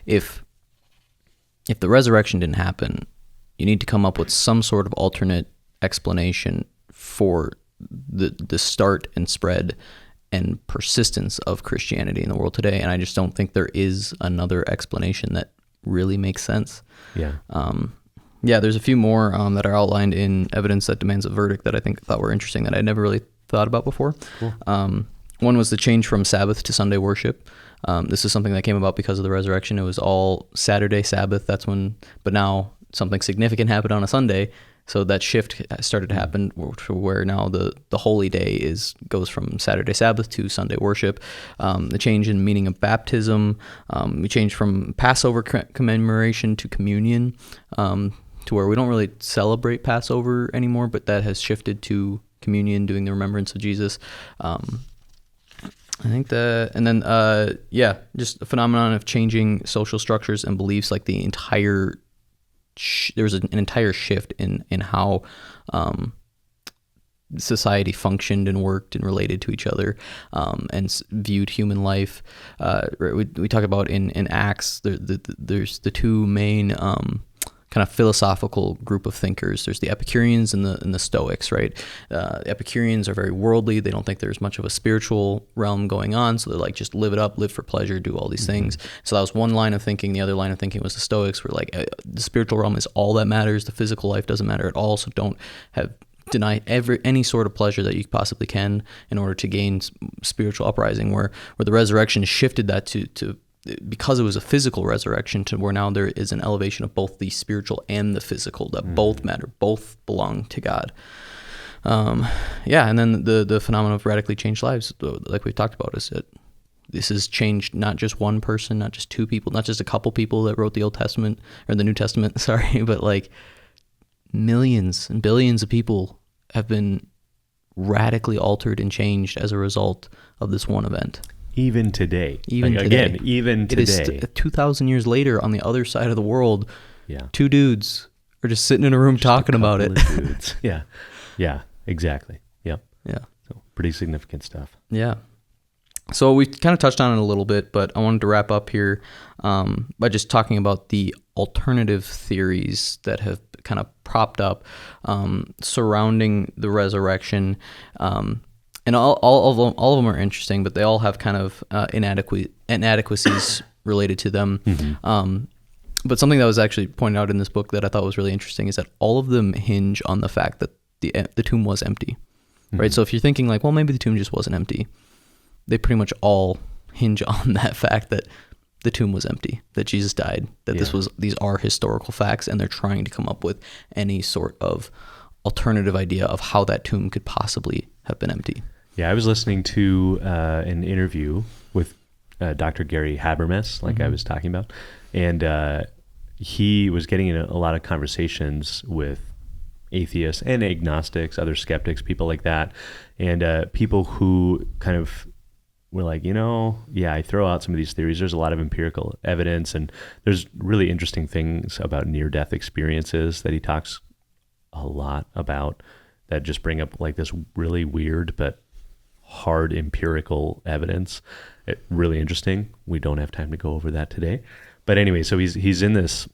if the resurrection didn't happen, you need to come up with some sort of alternate explanation for the start and spread and persistence of Christianity in the world today, and I just don't think there is another explanation that really makes sense. There's a few more that are outlined in Evidence That Demands a Verdict that I thought were interesting that I never really thought about before. Cool. One was the change from Sabbath to Sunday worship. This is something that came about because of the resurrection. It was all Saturday Sabbath. But now something significant happened on a Sunday. So that shift started to happen to where now the holy day goes from Saturday Sabbath to Sunday worship. The change in meaning of baptism. We changed from Passover commemoration to communion, to where we don't really celebrate Passover anymore, but that has shifted to communion, doing the remembrance of Jesus. I think just a phenomenon of changing social structures and beliefs, like the entire there was an entire shift in how society functioned and worked and related to each other, and viewed human life. We talk about in Acts, there's the two main kind kind of philosophical group of thinkers. There's the Epicureans and the Stoics, right? The Epicureans are very worldly. They don't think there's much of a spiritual realm going on, so they're like, just live it up, live for pleasure, do all these things. So that was one line of thinking. The other line of thinking was the Stoics, were like, the spiritual realm is all that matters. The physical life doesn't matter at all, so don't deny any sort of pleasure that you possibly can in order to gain spiritual uprising, where the resurrection shifted that to because it was a physical resurrection, to where now there is an elevation of both the spiritual and the physical, that both matter, both belong to God. And then the phenomenon of radically changed lives, like we've talked about, is that this has changed not just one person, not just two people, not just a couple people that wrote the Old Testament or the New Testament, sorry, but like millions and billions of people have been radically altered and changed as a result of this one event. Even today. Even today. It is 2,000 years later on the other side of the world. Yeah. Two dudes are just sitting in a room talking about it. Dudes. Yeah. Yeah, exactly. Yep. Yeah. So pretty significant stuff. Yeah. So we kind of touched on it a little bit, but I wanted to wrap up here by just talking about the alternative theories that have kind of propped up surrounding the resurrection. And all of them are interesting, but they all have kind of inadequacies related to them. But something that was actually pointed out in this book that I thought was really interesting is that all of them hinge on the fact that the tomb was empty, right? So if you're thinking like, well, maybe the tomb just wasn't empty, they pretty much all hinge on that fact that the tomb was empty, that Jesus died, that these are historical facts, and they're trying to come up with any sort of alternative idea of how that tomb could possibly have been empty. Yeah, I was listening to an interview with Dr. Gary Habermas, like I was talking about, and he was getting in a lot of conversations with atheists and agnostics, other skeptics, people like that, and people who kind of were like, I throw out some of these theories. There's a lot of empirical evidence, and there's really interesting things about near-death experiences that he talks a lot about that just bring up like this really weird but hard empirical evidence. Really interesting. We don't have time to go over that today. But anyway, so he's in this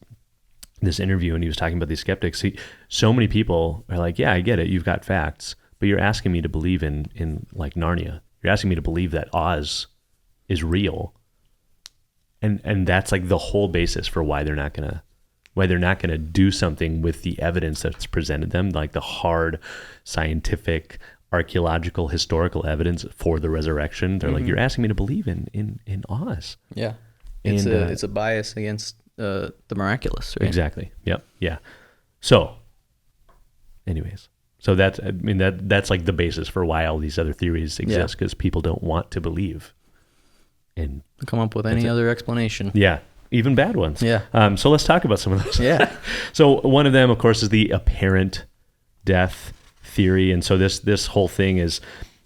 interview, and he was talking about these skeptics. So many people are like, yeah, I get it. You've got facts, but you're asking me to believe in like Narnia. You're asking me to believe that Oz is real. And that's like the whole basis for why they're not gonna do something with the evidence that's presented them, like the hard scientific, archaeological, historical evidence for the resurrection. They're like, you're asking me to believe in Oz. Yeah. It's a bias against the miraculous, right? Exactly. Yep. Yeah. So anyways, so that's like the basis for why all these other theories exist, because people don't want to believe and come up with any other explanation. Yeah. Even bad ones. Yeah. So let's talk about some of those. Yeah. So one of them, of course, is the apparent death theory. And so this whole thing is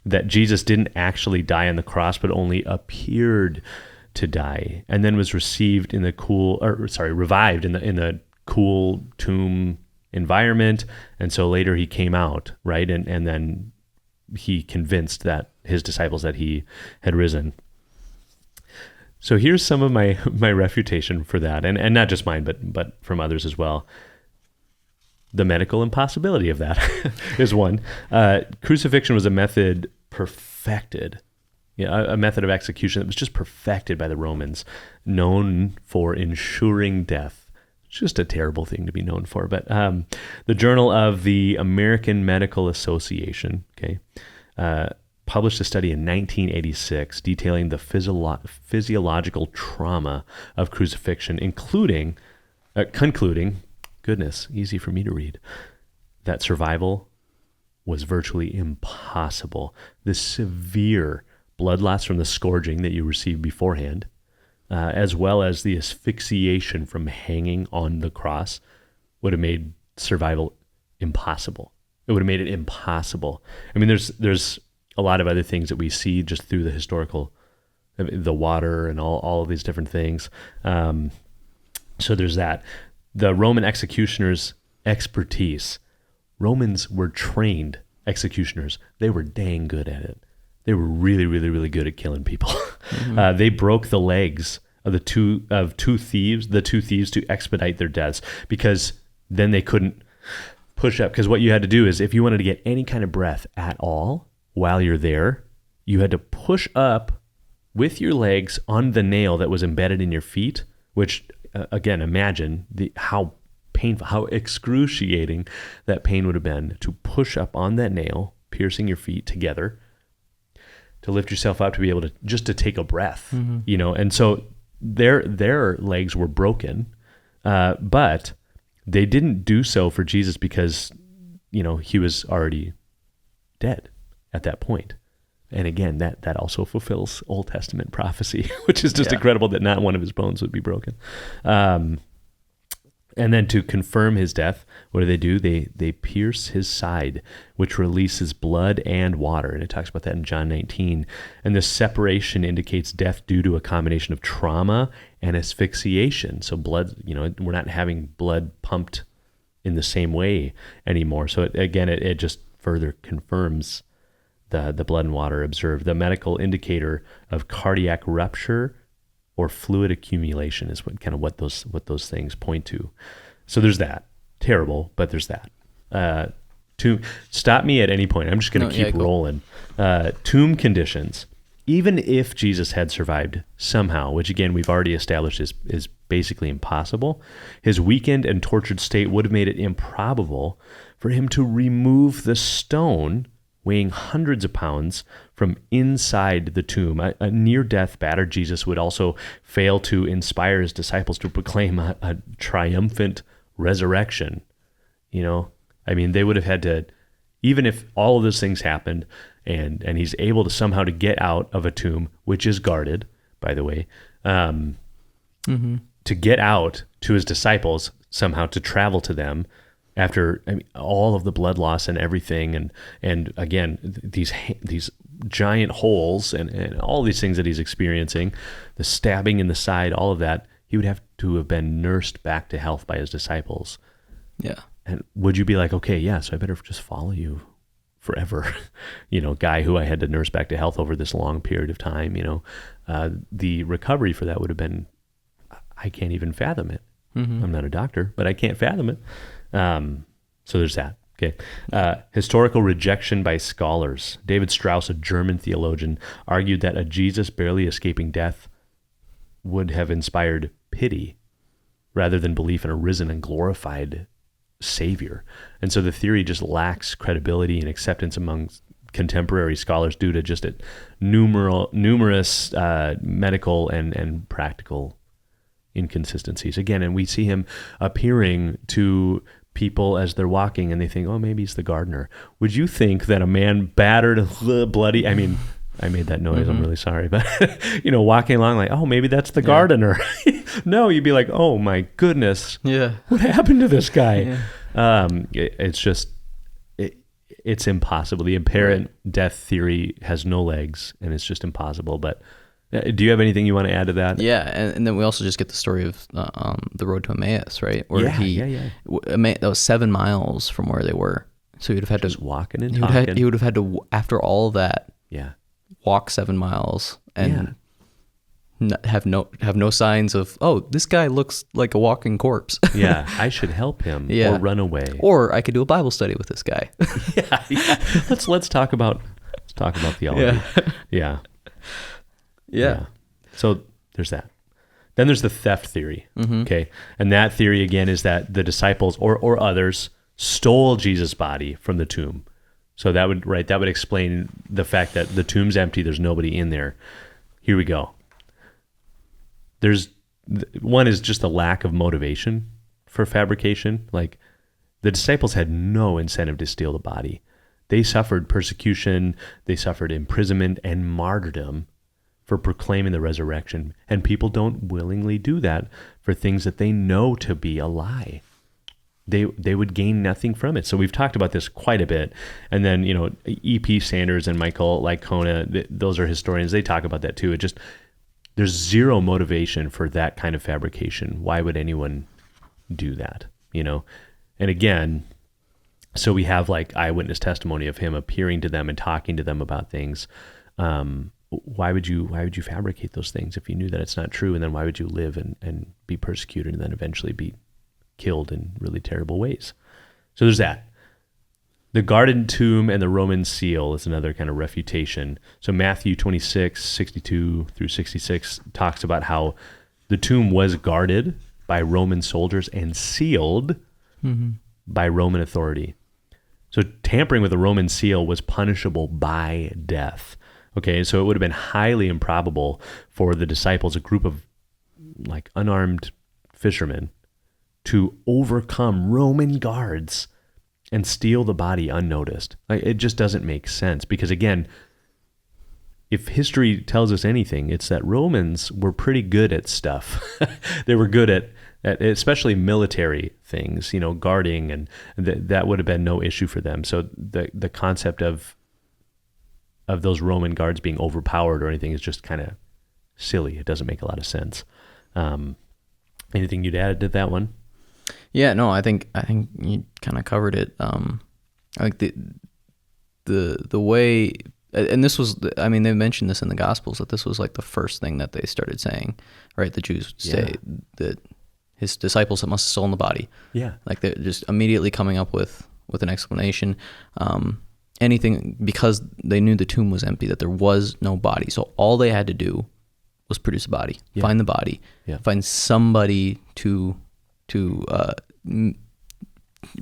that Jesus didn't actually die on the cross, but only appeared to die, and then was revived in the cool tomb environment. And so later he came out, right? And then he convinced that his disciples that he had risen. So here's some of my refutation for that, and not just mine, but from others as well. The medical impossibility of that is one. Crucifixion was a method perfected, a method of execution that was just perfected by the Romans, known for ensuring death. It's just a terrible thing to be known for. But the Journal of the American Medical Association, published a study in 1986 detailing the physiological trauma of crucifixion, concluding, goodness, easy for me to read, that survival was virtually impossible. The severe blood loss from the scourging that you received beforehand, as well as the asphyxiation from hanging on the cross, would have made survival impossible. It would have made it impossible. I mean, there's a lot of other things that we see just through the historical, the water and all of these different things. So there's that. The Roman executioners' expertise. Romans were trained executioners. They were dang good at it. They were really, really, really good at killing people. They broke the legs of the two thieves to expedite their deaths, because then they couldn't push up. Because what you had to do is, if you wanted to get any kind of breath at all while you're there, you had to push up with your legs on the nail that was embedded in your feet, which, again, imagine how painful, how excruciating that pain would have been to push up on that nail, piercing your feet together, to lift yourself up, to be able to just to take a breath, and so their legs were broken, but they didn't do so for Jesus because, he was already dead at that point. And again, that also fulfills Old Testament prophecy, which is just incredible that not one of his bones would be broken. And then to confirm his death, what do? They pierce his side, which releases blood and water. And it talks about that in John 19. And this separation indicates death due to a combination of trauma and asphyxiation. So blood, we're not having blood pumped in the same way anymore. So it just further confirms the blood and water observed. The medical indicator of cardiac rupture or fluid accumulation is what those things point to. So there's that. Terrible, but there's that. Stop me at any point. I'm just going to keep rolling. Tomb conditions. Even if Jesus had survived somehow, which again we've already established is basically impossible, his weakened and tortured state would have made it improbable for him to remove the stone weighing hundreds of pounds from inside the tomb. A near-death battered Jesus would also fail to inspire his disciples to proclaim a triumphant resurrection. They would have had to, even if all of those things happened, and he's able to somehow to get out of a tomb, which is guarded, by the way, to get out to his disciples, somehow to travel to them, after all of the blood loss and everything, and again, these giant holes and all these things that he's experiencing, the stabbing in the side, all of that, he would have to have been nursed back to health by his disciples. Yeah. And would you be like, okay, yeah, so I better just follow you forever, guy who I had to nurse back to health over this long period of time, the recovery for that would have been, I can't even fathom it. I'm not a doctor, but I can't fathom it. So there's that. Okay. Historical rejection by scholars. David Strauss, a German theologian, argued that a Jesus barely escaping death would have inspired pity rather than belief in a risen and glorified Savior. And so the theory just lacks credibility and acceptance among contemporary scholars due to just numerous medical and practical inconsistencies. Again, and we see him appearing to people as they're walking and they think, oh, maybe he's the gardener. Would you think that a man battered, bloody, I made that noise, I'm really sorry, but walking along like, oh, maybe that's the gardener. No, you'd be like, oh my goodness. Yeah. What happened to this guy? Yeah. It's just, it's impossible. The apparent death theory has no legs and it's just impossible. But do you have anything you want to add to that? Yeah, and then we also just get the story of the road to Emmaus, right? Where that was 7 miles from where they were. So he'd have had just to walking and talking. He would have had to, after all that, walk 7 miles and have no signs of, oh, this guy looks like a walking corpse. Yeah, I should help him or run away. Or I could do a Bible study with this guy. Let's talk about theology. Yeah. So there's that. Then there's the theft theory. Okay. And that theory again is that the disciples or others stole Jesus' body from the tomb. So that would explain the fact that the tomb's empty, there's nobody in there. Here we go. One is just a lack of motivation for fabrication. Like the disciples had no incentive to steal the body. They suffered persecution, they suffered imprisonment and martyrdom for proclaiming the resurrection. And people don't willingly do that for things that they know to be a lie. They would gain nothing from it. So we've talked about this quite a bit. And then, E.P. Sanders and Michael Licona, those are historians, they talk about that too. There's zero motivation for that kind of fabrication. Why would anyone do that? And again, so we have like eyewitness testimony of him appearing to them and talking to them about things. Why would you fabricate those things if you knew that it's not true? And then why would you live and be persecuted and then eventually be killed in really terrible ways. So there's that. The guarded tomb and the Roman seal is another kind of refutation. So Matthew 26, 62 through 66 talks about how the tomb was guarded by Roman soldiers and sealed by Roman authority. So tampering with a Roman seal was punishable by death. Okay, so it would have been highly improbable for the disciples, a group of like unarmed fishermen, to overcome Roman guards and steal the body unnoticed. Like, it just doesn't make sense because, again, if history tells us anything, it's that Romans were pretty good at stuff. They were good at especially military things, guarding, and that would have been no issue for them. So the concept of those Roman guards being overpowered or anything is just kind of silly. It doesn't make a lot of sense. Anything you'd add to that one? Yeah, no, I think you kind of covered it. I think the way, and this was, I mean, they mentioned this in the Gospels, that this was like the first thing that they started saying, right? The Jews would say that his disciples must have stolen the body. Yeah. Like they're just immediately coming up with an explanation. Anything, because they knew the tomb was empty, that there was no body. So all they had to do was produce a body, find the body, find somebody to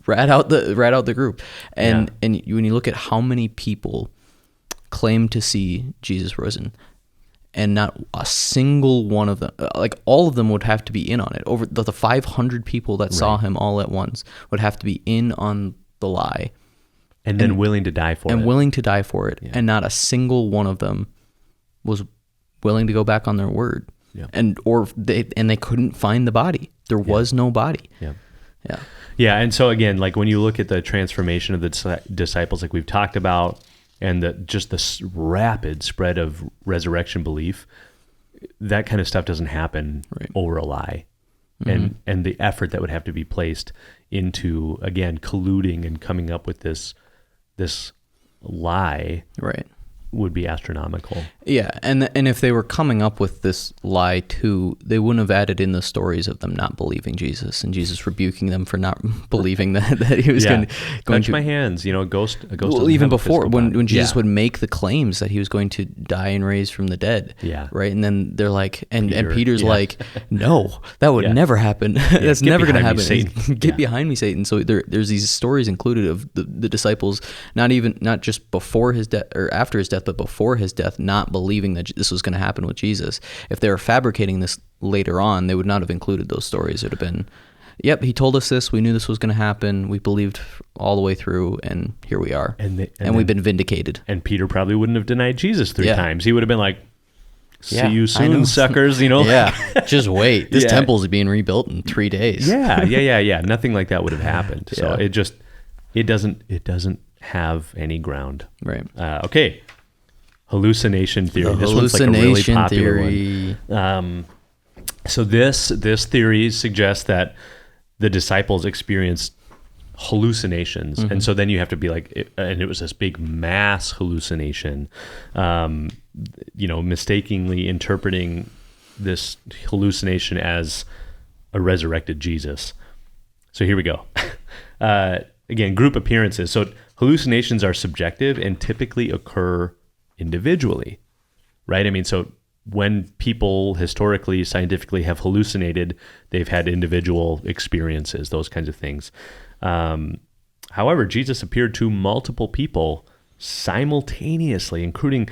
rat out the group. And when you look at how many people claim to see Jesus risen, and not a single one of them, like all of them would have to be in on it. Over the 500 people that saw him all at once would have to be in on the lie. And then willing to die for it. And willing to die for it. Yeah. And not a single one of them was willing to go back on their word. Yeah. And they couldn't find the body. There was no body. Yeah. Yeah. Yeah. And so again, like when you look at the transformation of the disciples, like we've talked about, and the rapid spread of resurrection belief, that kind of stuff doesn't happen over a lie. And the effort that would have to be placed into, again, colluding and coming up with this lie would be astronomical. Yeah, and if they were coming up with this lie too, they wouldn't have added in the stories of them not believing Jesus and Jesus rebuking them for not believing that he was going touch to my hands. A ghost. Well, even before when Jesus would make the claims that he was going to die and raise from the dead. Yeah. Right, and then they're like, and Peter's like, no, that would never happen. That's never going to happen. Satan. Get behind me, Satan. So there's these stories included of the disciples not just before his death or after his death, but before his death, not believing that this was going to happen with Jesus. If they were fabricating this later on, they would not have included those stories. It would have been, yep, he told us this. We knew this was going to happen. We believed all the way through, and here we are. And we've been vindicated. And Peter probably wouldn't have denied Jesus 3 times. He would have been like, see you soon, suckers. Yeah, just wait. This temple is being rebuilt in 3 days. Yeah. Nothing like that would have happened. So it doesn't have any ground. Right. Okay. Hallucination theory. This one's like a really popular one. So this theory suggests that the disciples experienced hallucinations, and so then you have to be like, and it was this big mass hallucination. Mistakenly interpreting this hallucination as a resurrected Jesus. So here we go. Again, group appearances. So hallucinations are subjective and typically occur individually, right? I mean, so when people historically, scientifically have hallucinated, they've had individual experiences, those kinds of things. However, Jesus appeared to multiple people simultaneously, including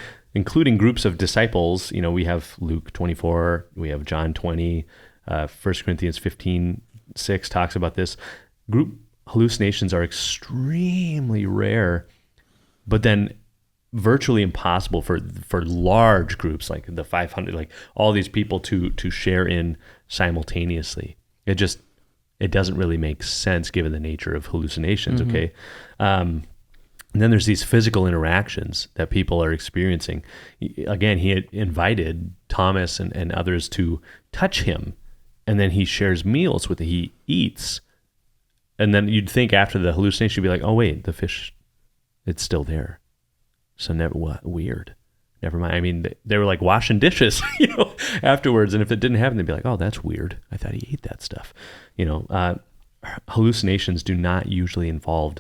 groups of disciples. We have Luke 24, we have John 20, 1 Corinthians 15:6 talks about this. Group hallucinations are extremely rare, but then virtually impossible for large groups like the 500, like all these people to share in simultaneously. It doesn't really make sense given the nature of hallucinations. Okay. And then there's these physical interactions that people are experiencing. Again, he had invited Thomas and others to touch him, and then he shares meals with it. He eats, and then you'd think after the hallucination, you'd be like, oh wait, the fish, it's still there. So weird. Never mind. I mean, they were like washing dishes, afterwards. And if it didn't happen, they'd be like, "Oh, that's weird. I thought he ate that stuff." hallucinations do not usually involve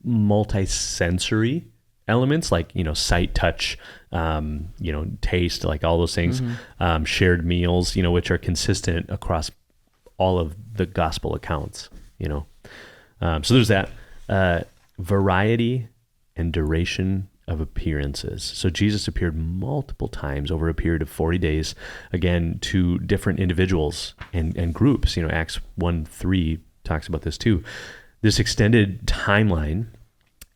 multi-sensory elements like, sight, touch, taste, like all those things, shared meals, which are consistent across all of the gospel accounts, So there's that. Variety and duration of appearances. So Jesus appeared multiple times over a period of 40 days, again, to different individuals and groups. Acts 1:3 talks about this too. This extended timeline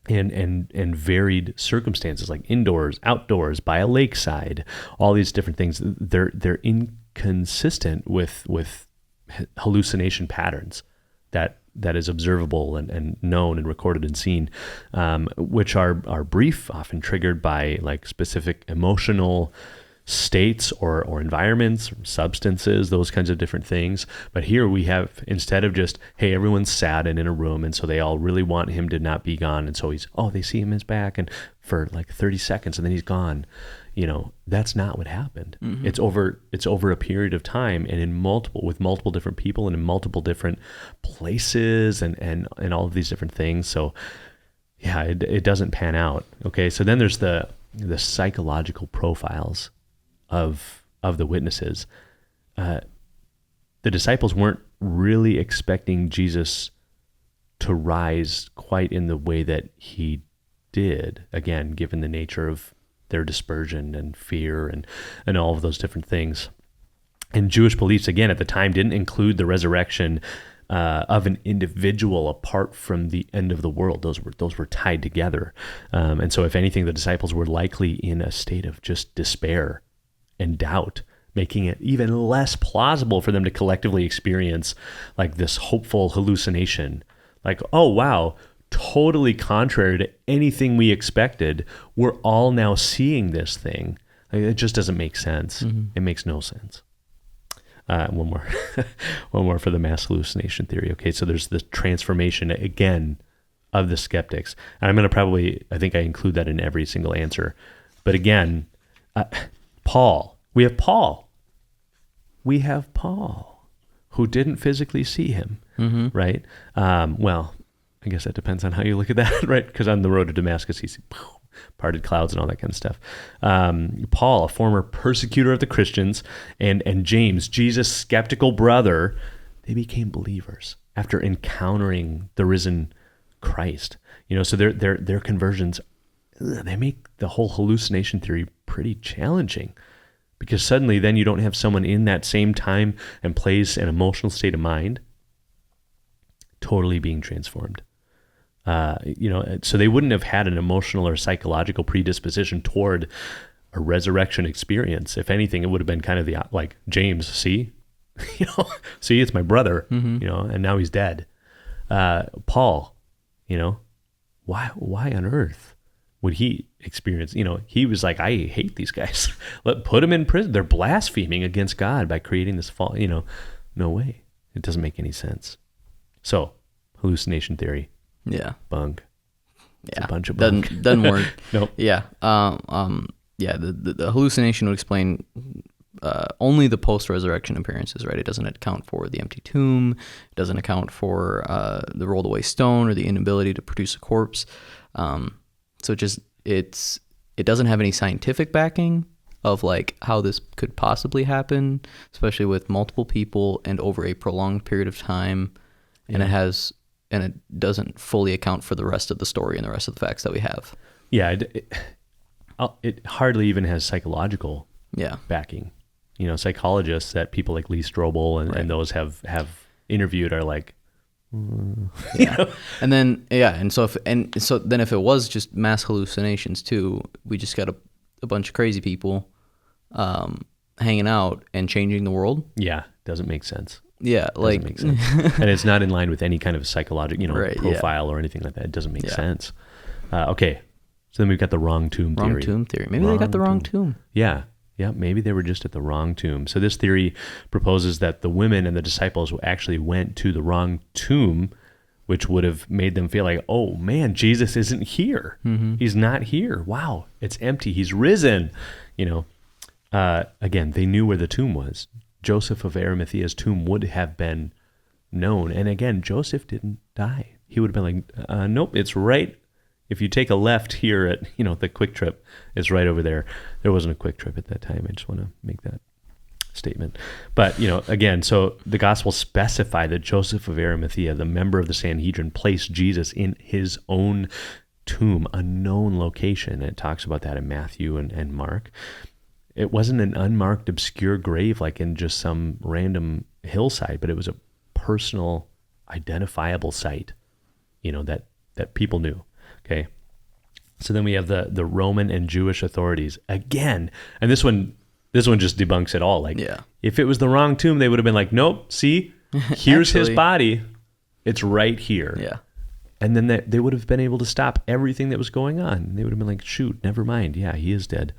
and varied circumstances, like indoors, outdoors, by a lakeside, all these different things, they're inconsistent with hallucination patterns that is observable and known and recorded and seen, which are brief, often triggered by like specific emotional states or environments, or substances, those kinds of different things. But here we have, instead of just, hey, everyone's sad and in a room, and so they all really want him to not be gone, and so they see him as back, and for like 30 seconds, and then he's gone. That's not what happened. Mm-hmm. It's over a period of time, and with multiple different people and in multiple different places and all of these different things. So yeah, it doesn't pan out. Okay. So then there's the psychological profiles of the witnesses. The disciples weren't really expecting Jesus to rise quite in the way that he did, again, given the nature of their dispersion and fear and all of those different things. And Jewish beliefs, again, at the time didn't include the resurrection of an individual apart from the end of the world. Those were tied together. And so if anything, the disciples were likely in a state of just despair and doubt, making it even less plausible for them to collectively experience like this hopeful hallucination. Like, oh, wow, totally contrary to anything we expected, we're all now seeing this thing. Like, it just doesn't make sense. Mm-hmm. It makes no sense. One more for the mass hallucination theory. Okay, so there's the transformation again of the skeptics. And I'm going to I think I include that in every single answer. But again, we have Paul, who didn't physically see him, mm-hmm. right? Well, I guess that depends on how you look at that, right? Because on the road to Damascus, he parted clouds and all that kind of stuff. Paul, a former persecutor of the Christians, and James, Jesus' skeptical brother, they became believers after encountering the risen Christ. So their conversions, they make the whole hallucination theory pretty challenging, because suddenly then you don't have someone in that same time and place and emotional state of mind totally being transformed. So they wouldn't have had an emotional or psychological predisposition toward a resurrection experience. If anything, it would have been kind of like, James, see, it's my brother, mm-hmm. And now he's dead. Paul, why on earth would he experience, he was like, I hate these guys. Put them in prison. They're blaspheming against God by creating this fall, no way. It doesn't make any sense. So hallucination theory. Yeah. Bunk. It's yeah. a bunch of bunk. Doesn't work. Nope. Yeah. The hallucination would explain only the post-resurrection appearances, right? It doesn't account for the empty tomb. It doesn't account for the rolled away stone or the inability to produce a corpse. So it doesn't have any scientific backing of like how this could possibly happen, especially with multiple people and over a prolonged period of time. Yeah. And it doesn't fully account for the rest of the story and the rest of the facts that we have. Yeah, it hardly even has psychological backing. Psychologists that people like Lee Strobel and those have interviewed are like, yeah. And then so if it was just mass hallucinations too, we just got a bunch of crazy people hanging out and changing the world. Yeah, doesn't make sense. Yeah, doesn't make sense. And it's not in line with any kind of psychological, profile or anything like that. It doesn't make sense. Okay, so then we've got the wrong tomb theory. Wrong tomb theory. Maybe they got the wrong tomb. Yeah, maybe they were just at the wrong tomb. So this theory proposes that the women and the disciples actually went to the wrong tomb, which would have made them feel like, oh man, Jesus isn't here. Mm-hmm. He's not here. Wow, it's empty. He's risen. Again, they knew where the tomb was. Joseph of Arimathea's tomb would have been known. And again, Joseph didn't die. He would have been like, nope, it's right. If you take a left here at, the Quick Trip, it's right over there. There wasn't a Quick Trip at that time. I just want to make that statement. But, again, so the Gospels specify that Joseph of Arimathea, the member of the Sanhedrin, placed Jesus in his own tomb, a known location. And it talks about that in Matthew and Mark. It wasn't an unmarked, obscure grave like in just some random hillside, but it was a personal, identifiable site, that people knew. Okay. So then we have the Roman and Jewish authorities again. And this one just debunks it all. If it was the wrong tomb, they would have been like, nope, see, here's his body. It's right here. Yeah. And then they would have been able to stop everything that was going on. They would have been like, shoot, never mind. Yeah, he is dead.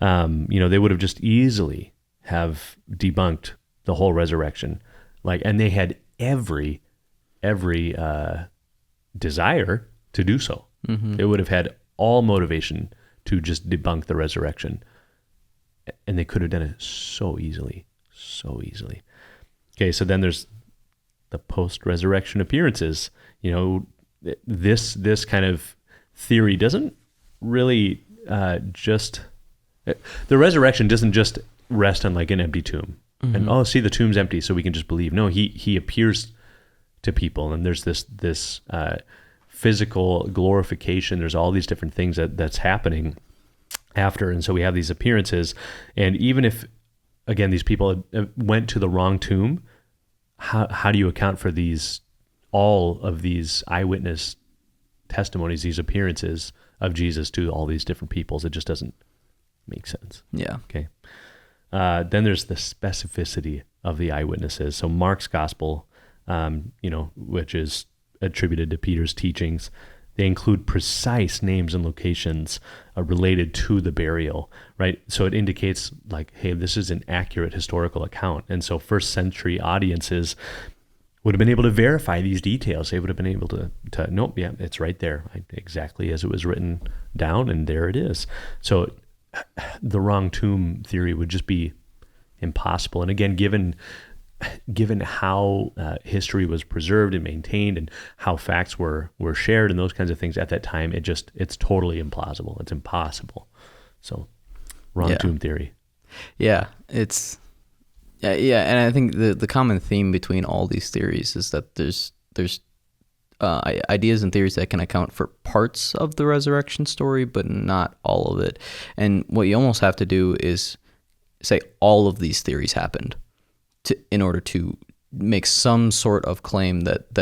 They would have just easily have debunked the whole resurrection. And they had every desire to do so. Mm-hmm. They would have had all motivation to just debunk the resurrection. And they could have done it so easily. Okay, so then there's the post-resurrection appearances. This kind of theory doesn't really the resurrection doesn't just rest on like an empty tomb. Mm-hmm. And see, the tomb's empty, so we can just believe. No, he appears to people, and there's this physical glorification. There's all these different things that's happening after, and so we have these appearances. And even if, again, these people went to the wrong tomb, how do you account for all of these eyewitness testimonies, these appearances of Jesus to all these different peoples? It just doesn't make sense. Yeah. Okay. Then there's the specificity of the eyewitnesses. So Mark's gospel, which is attributed to Peter's teachings, they include precise names and locations related to the burial, right? So it indicates like, hey, this is an accurate historical account. And so first century audiences would have been able to verify these details. They would have been able to nope, yeah, it's right there, exactly as it was written down, and there it is. So the wrong tomb theory would just be impossible. And again, given how history was preserved and maintained and how facts were shared and those kinds of things at that time, it's totally implausible. It's impossible. So wrong tomb theory. Yeah, and I think the common theme between all these theories is that there's ideas and theories that can account for parts of the resurrection story, but not all of it. And what you almost have to do is say all of these theories happened in order to make some sort of claim that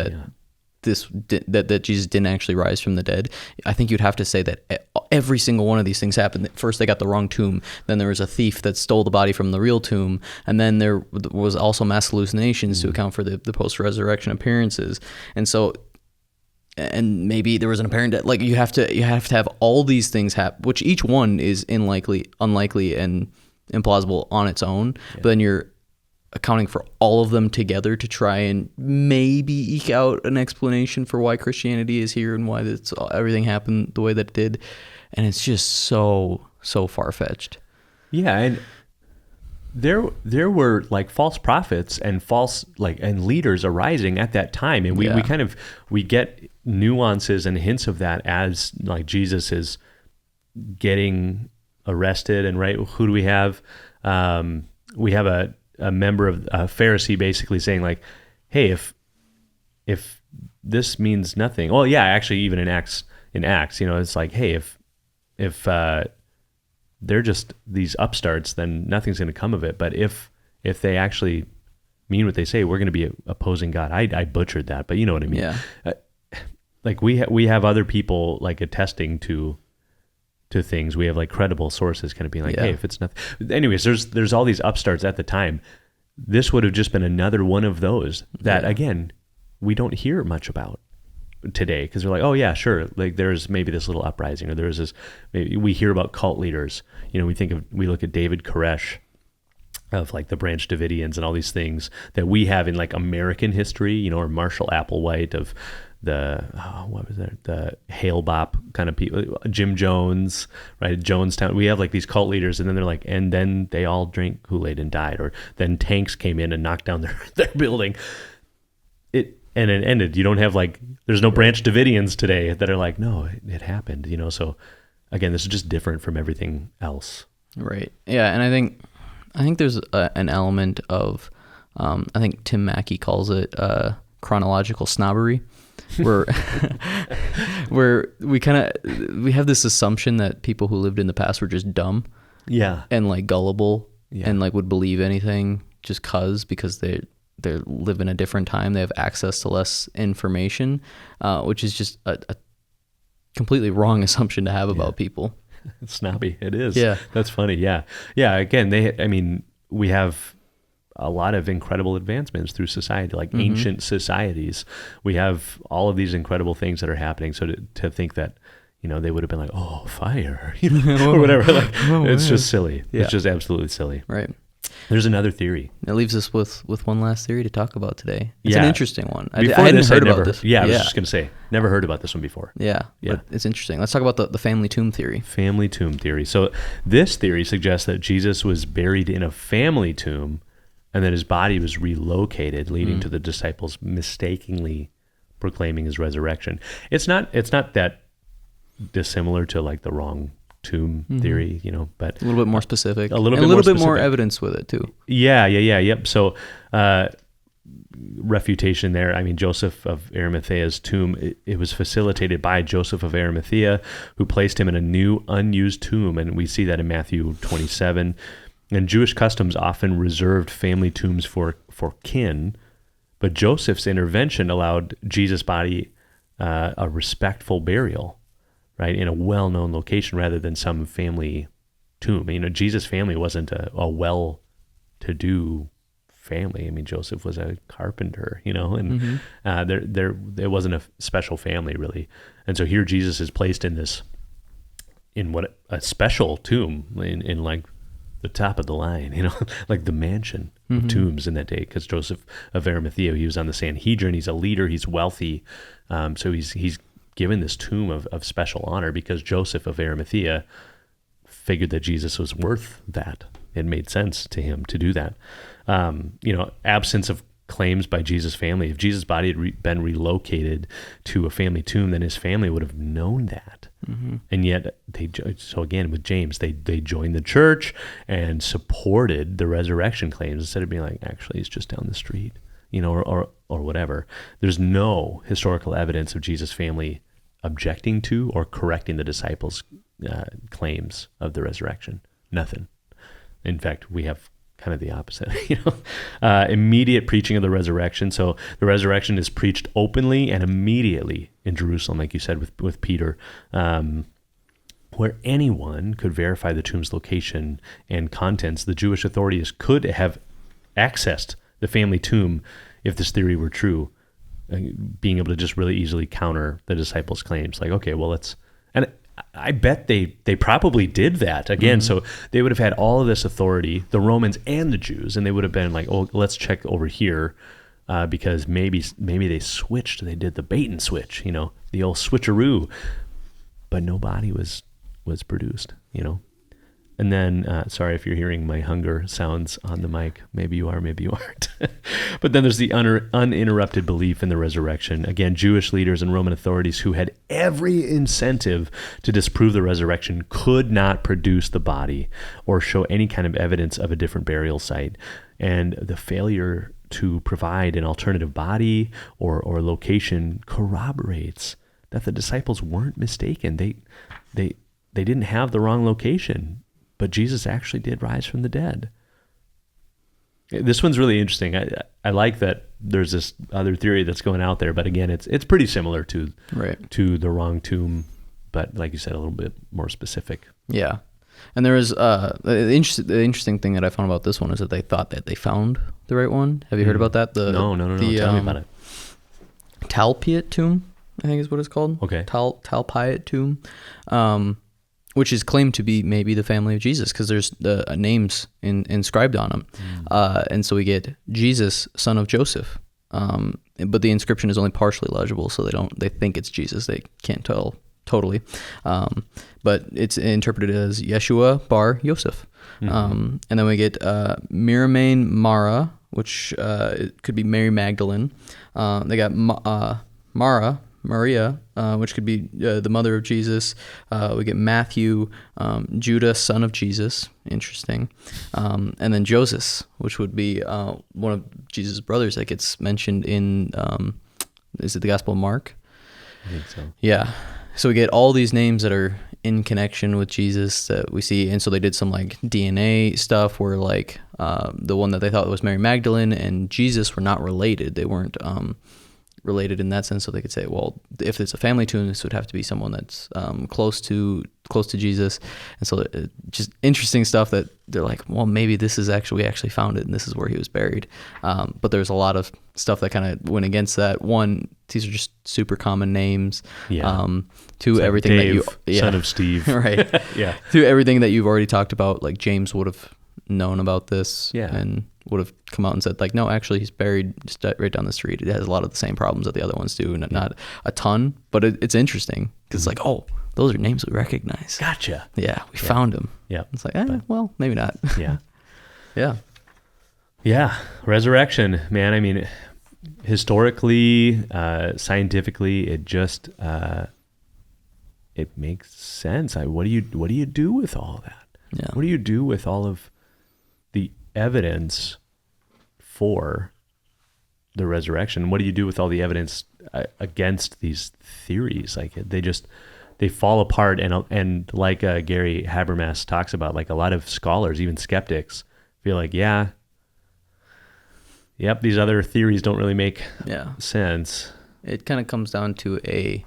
Jesus didn't actually rise from the dead. I think you'd have to say that every single one of these things happened. First, they got the wrong tomb. Then there was a thief that stole the body from the real tomb. And then there was also mass hallucinations to account for the post-resurrection appearances. And so, and maybe there was an apparent death. Like you have to have all these things happen, which each one is unlikely, and implausible on its own. Yeah. But then you're accounting for all of them together to try and maybe eke out an explanation for why Christianity is here and why everything happened the way that it did. And it's just so far-fetched. Yeah, and there were like false prophets and and leaders arising at that time, and we get nuances and hints of that as like Jesus is getting arrested. And right, who do we have? We have a member of a Pharisee basically saying like, hey, if this means nothing. Well, yeah, actually even in Acts, it's like, hey, if they're just these upstarts, then nothing's going to come of it. But if they actually mean what they say, we're going to be opposing God. I butchered that, but you know what I mean? Yeah. Like we have other people like attesting to things. We have like credible sources kind of being like, hey, if it's nothing. Anyways, there's all these upstarts at the time. This would have just been another one of those that, again, we don't hear much about today because they're like, oh yeah, sure. Like there's maybe this little uprising, or there's this, maybe we hear about cult leaders. We look at David Koresh of like the Branch Davidians and all these things that we have in like American history, or Marshall Applewhite of the Hale Bop kind of people, Jim Jones, right? Jonestown. We have like these cult leaders, and then they're like, and then they all drank Kool-Aid and died, or then tanks came in and knocked down their building. and it ended. You don't have like, there's no Branch Davidians today that are like, no, it happened, you know? So again, this is just different from everything else. Right. Yeah. And I think there's an element of, I think Tim Mackey calls it chronological snobbery, where we have this assumption that people who lived in the past were just dumb, and like gullible, and like would believe anything just because they live in a different time. They have access to less information, which is just a completely wrong assumption to have about people. It's snobby. It is. Yeah. That's funny. Yeah. Yeah. Again, we have a lot of incredible advancements through society, like ancient societies. We have all of these incredible things that are happening. So to think that, you know, they would have been like, oh, fire, you know, or whatever. Like, it's just silly. Yeah. It's just absolutely silly. Right. There's another theory. It leaves us with one last theory to talk about today. It's Yeah. an interesting one. I Before hadn't this, heard I'd about never- this. Yeah, I was just going to say, never heard about this one before. Yeah. Yeah. But it's interesting. Let's talk about the family tomb theory. Family tomb theory. So this theory suggests that Jesus was buried in a family tomb and that his body was relocated, leading to the disciples mistakenly proclaiming his resurrection. It's not that dissimilar to like the wrong tomb theory, you know, but A little bit more specific. A little and bit a little more bit more specific. evidence with it too. Yep. So refutation there. I mean, Joseph of Arimathea's tomb, it was facilitated by Joseph of Arimathea, who placed him in a new unused tomb. And we see that in Matthew 27. And Jewish customs often reserved family tombs for kin, but Joseph's intervention allowed Jesus' body a respectful burial, right, in a well-known location rather than some family tomb. You know, Jesus' family wasn't a well-to-do family. I mean, Joseph was a carpenter, you know, and there wasn't a special family really. And so here Jesus is placed in a special tomb in like the top of the line, you know, like the mansion of tombs in that day, because Joseph of Arimathea, he was on the Sanhedrin, he's a leader, he's wealthy, so he's given this tomb of special honor because Joseph of Arimathea figured that Jesus was worth that. It made sense to him to do that. You know, absence of claims by Jesus' family. If Jesus' body had been relocated to a family tomb, then his family would have known that. And yet, so again, with James, they joined the church and supported the resurrection claims instead of being like, actually, it's just down the street, you know, or whatever. There's no historical evidence of Jesus' family objecting to or correcting the disciples' claims of the resurrection. Nothing. In fact, we have kind of the opposite, you know, immediate preaching of the resurrection. So the resurrection is preached openly and immediately in Jerusalem, like you said, with Peter, where anyone could verify the tomb's location and contents. The Jewish authorities could have accessed the family tomb if this theory were true, being able to just really easily counter the disciples' claims. Like, okay, well, and I bet they probably did that again. So they would have had all of this authority, the Romans and the Jews, and they would have been like, oh, let's check over here because maybe they switched. They did the bait and switch, you know, the old switcheroo, but no body was produced, you know. And then, sorry if you're hearing my hunger sounds on the mic. Maybe you are, maybe you aren't. But then there's the uninterrupted belief in the resurrection. Again, Jewish leaders and Roman authorities who had every incentive to disprove the resurrection could not produce the body or show any kind of evidence of a different burial site. And the failure to provide an alternative body or location corroborates that the disciples weren't mistaken. They didn't have the wrong location. But Jesus actually did rise from the dead. This one's really interesting. I like that there's this other theory that's going out there, but again, it's pretty similar to the wrong tomb, but like you said, a little bit more specific. Yeah. And there is the interesting thing that I found about this one is that they thought that they found the right one. Have you heard about that? No. Tell me about it. Talpiot tomb, I think is what it's called. Okay. Talpiot tomb. Which is claimed to be maybe the family of Jesus because there's the names inscribed on them. And so we get Jesus, son of Joseph. But the inscription is only partially legible, so they think it's Jesus. They can't tell totally. But it's interpreted as Yeshua bar Yosef. And then we get Miramain Mara, which it could be Mary Magdalene. They got Maria, which could be the mother of Jesus. We get Matthew, Judah, son of Jesus. Interesting. And then Joseph, which would be one of Jesus' brothers that gets mentioned in, is it the Gospel of Mark? I think so. Yeah. So we get all these names that are in connection with Jesus that we see. And so they did some like DNA stuff where like the one that they thought was Mary Magdalene and Jesus were not related. They weren't related in that sense. So they could say, well, if it's a family tomb, this would have to be someone that's close to Jesus. And so just interesting stuff that they're like, well, maybe this is we actually found it and this is where he was buried. But there's a lot of stuff that kind of went against that. One, these are just super common names. Yeah. To like everything Dave, that you, son of Steve. Right. Yeah. To everything that you've already talked about, like James would have known about this. Yeah. And would have come out and said like, no, actually he's buried just right down the street. It has a lot of the same problems that the other ones do, and not a ton, but it's interesting because it's like, oh, those are names we recognize. Gotcha. Yeah, we found him. Yeah. It's like, well, maybe not. Yeah. Yeah. Yeah. Resurrection, man. I mean, historically, scientifically, it just it makes sense. What do you do with all that? Yeah. What do you do with all of the evidence for the resurrection? What do you do with all the evidence against these theories? Like they fall apart, and like Gary Habermas talks about, like a lot of scholars, even skeptics, feel like, these other theories don't really make sense. It kind of comes down to a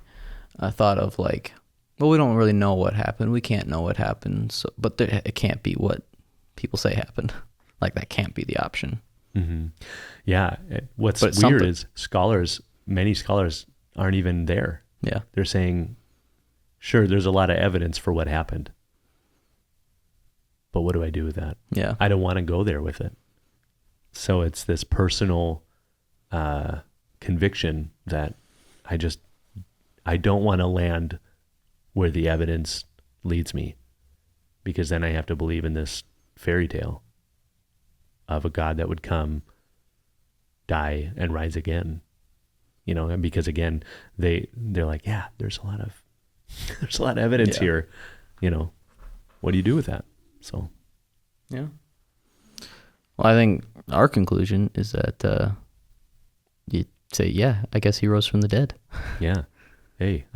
thought of like, well, we don't really know what happened. We can't know what happened, but it can't be what people say happened. Like that can't be the option. Mm-hmm. Yeah. What's weird is many scholars aren't even there. Yeah. They're saying, sure, there's a lot of evidence for what happened, but what do I do with that? Yeah. I don't want to go there with it. So it's this personal conviction that I don't want to land where the evidence leads me, because then I have to believe in this fairy tale of a God that would come, die, and rise again. And because again, they're like, there's a lot of evidence here. What do you do with that? So, yeah. Well, I think our conclusion is that you say, I guess he rose from the dead. Yeah. Hey,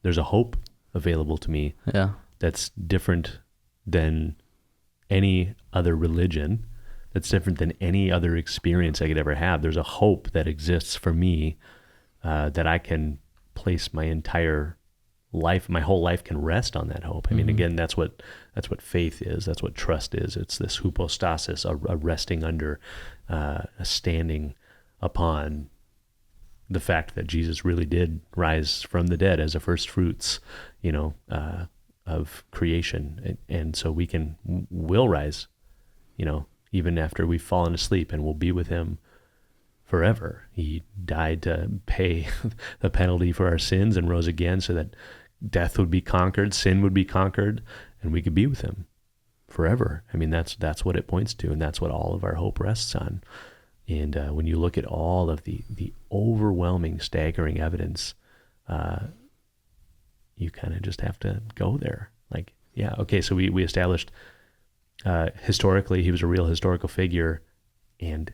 there's a hope available to me. Yeah. That's different than any other religion. That's different than any other experience I could ever have. There's a hope that exists for me that I can place my entire life, my whole life can rest on that hope. I mean, again, that's what faith is. That's what trust is. It's this hypostasis, a resting under, a standing upon the fact that Jesus really did rise from the dead as a first fruits, of creation. And so we'll rise, even after we've fallen asleep, and we'll be with him forever. He died to pay the penalty for our sins and rose again so that death would be conquered, sin would be conquered, and we could be with him forever. I mean, that's what it points to, and that's what all of our hope rests on. And when you look at all of the overwhelming, staggering evidence, you kind of just have to go there. Like, so we established historically he was a real historical figure, and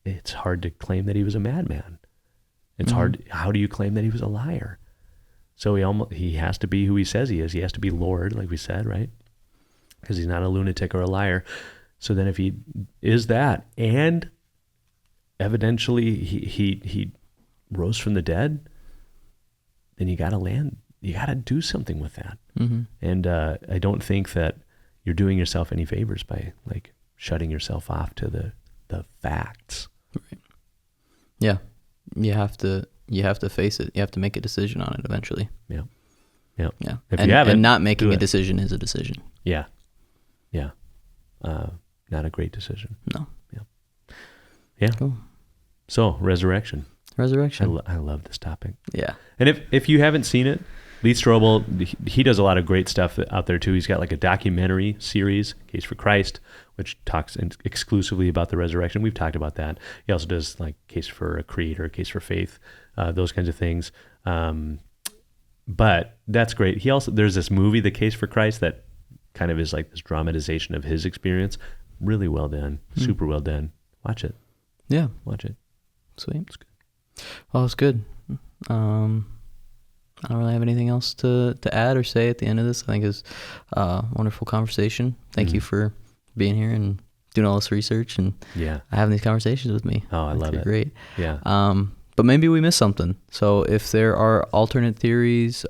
it's hard to claim that he was a madman. It's hard. How do you claim that he was a liar? So he has to be who he says he is. He has to be Lord, like we said, right? Because he's not a lunatic or a liar. So then if he is that, and evidentially he rose from the dead, then you got to do something with that. Mm-hmm. And I don't think that you're doing yourself any favors by like shutting yourself off to the facts. Right. Yeah. You have to face it. You have to make a decision on it eventually. Yeah. Yeah. Yeah. If you haven't, and not making a decision is a decision. Yeah. Yeah. Not a great decision. No. Yeah. Yeah. Cool. So resurrection. I I love this topic. Yeah. And if you haven't seen it, Lee Strobel, he does a lot of great stuff out there too. He's got like a documentary series, Case for Christ, which talks exclusively about the resurrection. We've talked about that. He also does like Case for a Creator, Case for Faith, those kinds of things. But that's great. There's this movie, The Case for Christ, that kind of is like this dramatization of his experience. Really well done. Super well done. Watch it. Yeah. Watch it. Sweet. It's good. Well, it's good. I don't really have anything else to add or say at the end of this. I think it's a wonderful conversation. Thank you for being here and doing all this research and having these conversations with me. Oh, I love it. Great. Yeah. But maybe we missed something. So if there are alternate theories,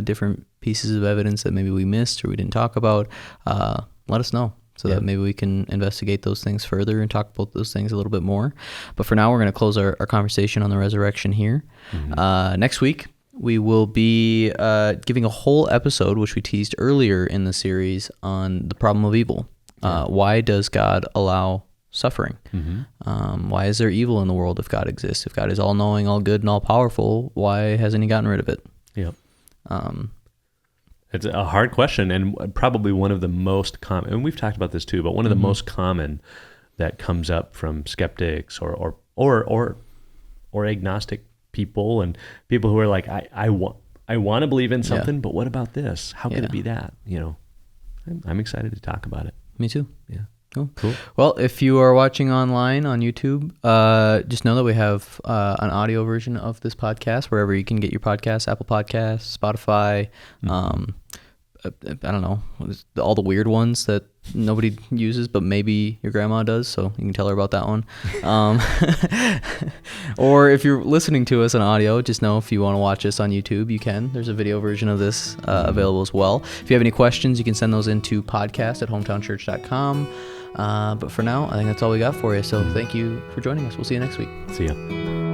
different pieces of evidence that maybe we missed or we didn't talk about, let us know so that maybe we can investigate those things further and talk about those things a little bit more. But for now, we're going to close our conversation on the resurrection here. Next week, we will be giving a whole episode, which we teased earlier in the series, on the problem of evil. Why does God allow suffering? Why is there evil in the world if God exists? If God is all-knowing, all-good, and all-powerful, why hasn't he gotten rid of it? Yep. It's a hard question, and probably one of the most common, and we've talked about this too, but one of the most common that comes up from skeptics or agnostic people and people who are like, I want to believe in something, but what about this? How can it be that? I'm excited to talk about it. Me too. Yeah. Cool. Well, if you are watching online on YouTube, just know that we have an audio version of this podcast wherever you can get your podcasts: Apple Podcasts, Spotify. I don't know, all the weird ones that nobody uses, but maybe your grandma does, so you can tell her about that one. Or if you're listening to us on audio, just know if you want to watch us on YouTube, you can. There's a video version of this available as well. If you have any questions, you can send those into podcast@hometownchurch.com. But for now, I think that's all we got for you. So thank you for joining us. We'll see you next week. See ya.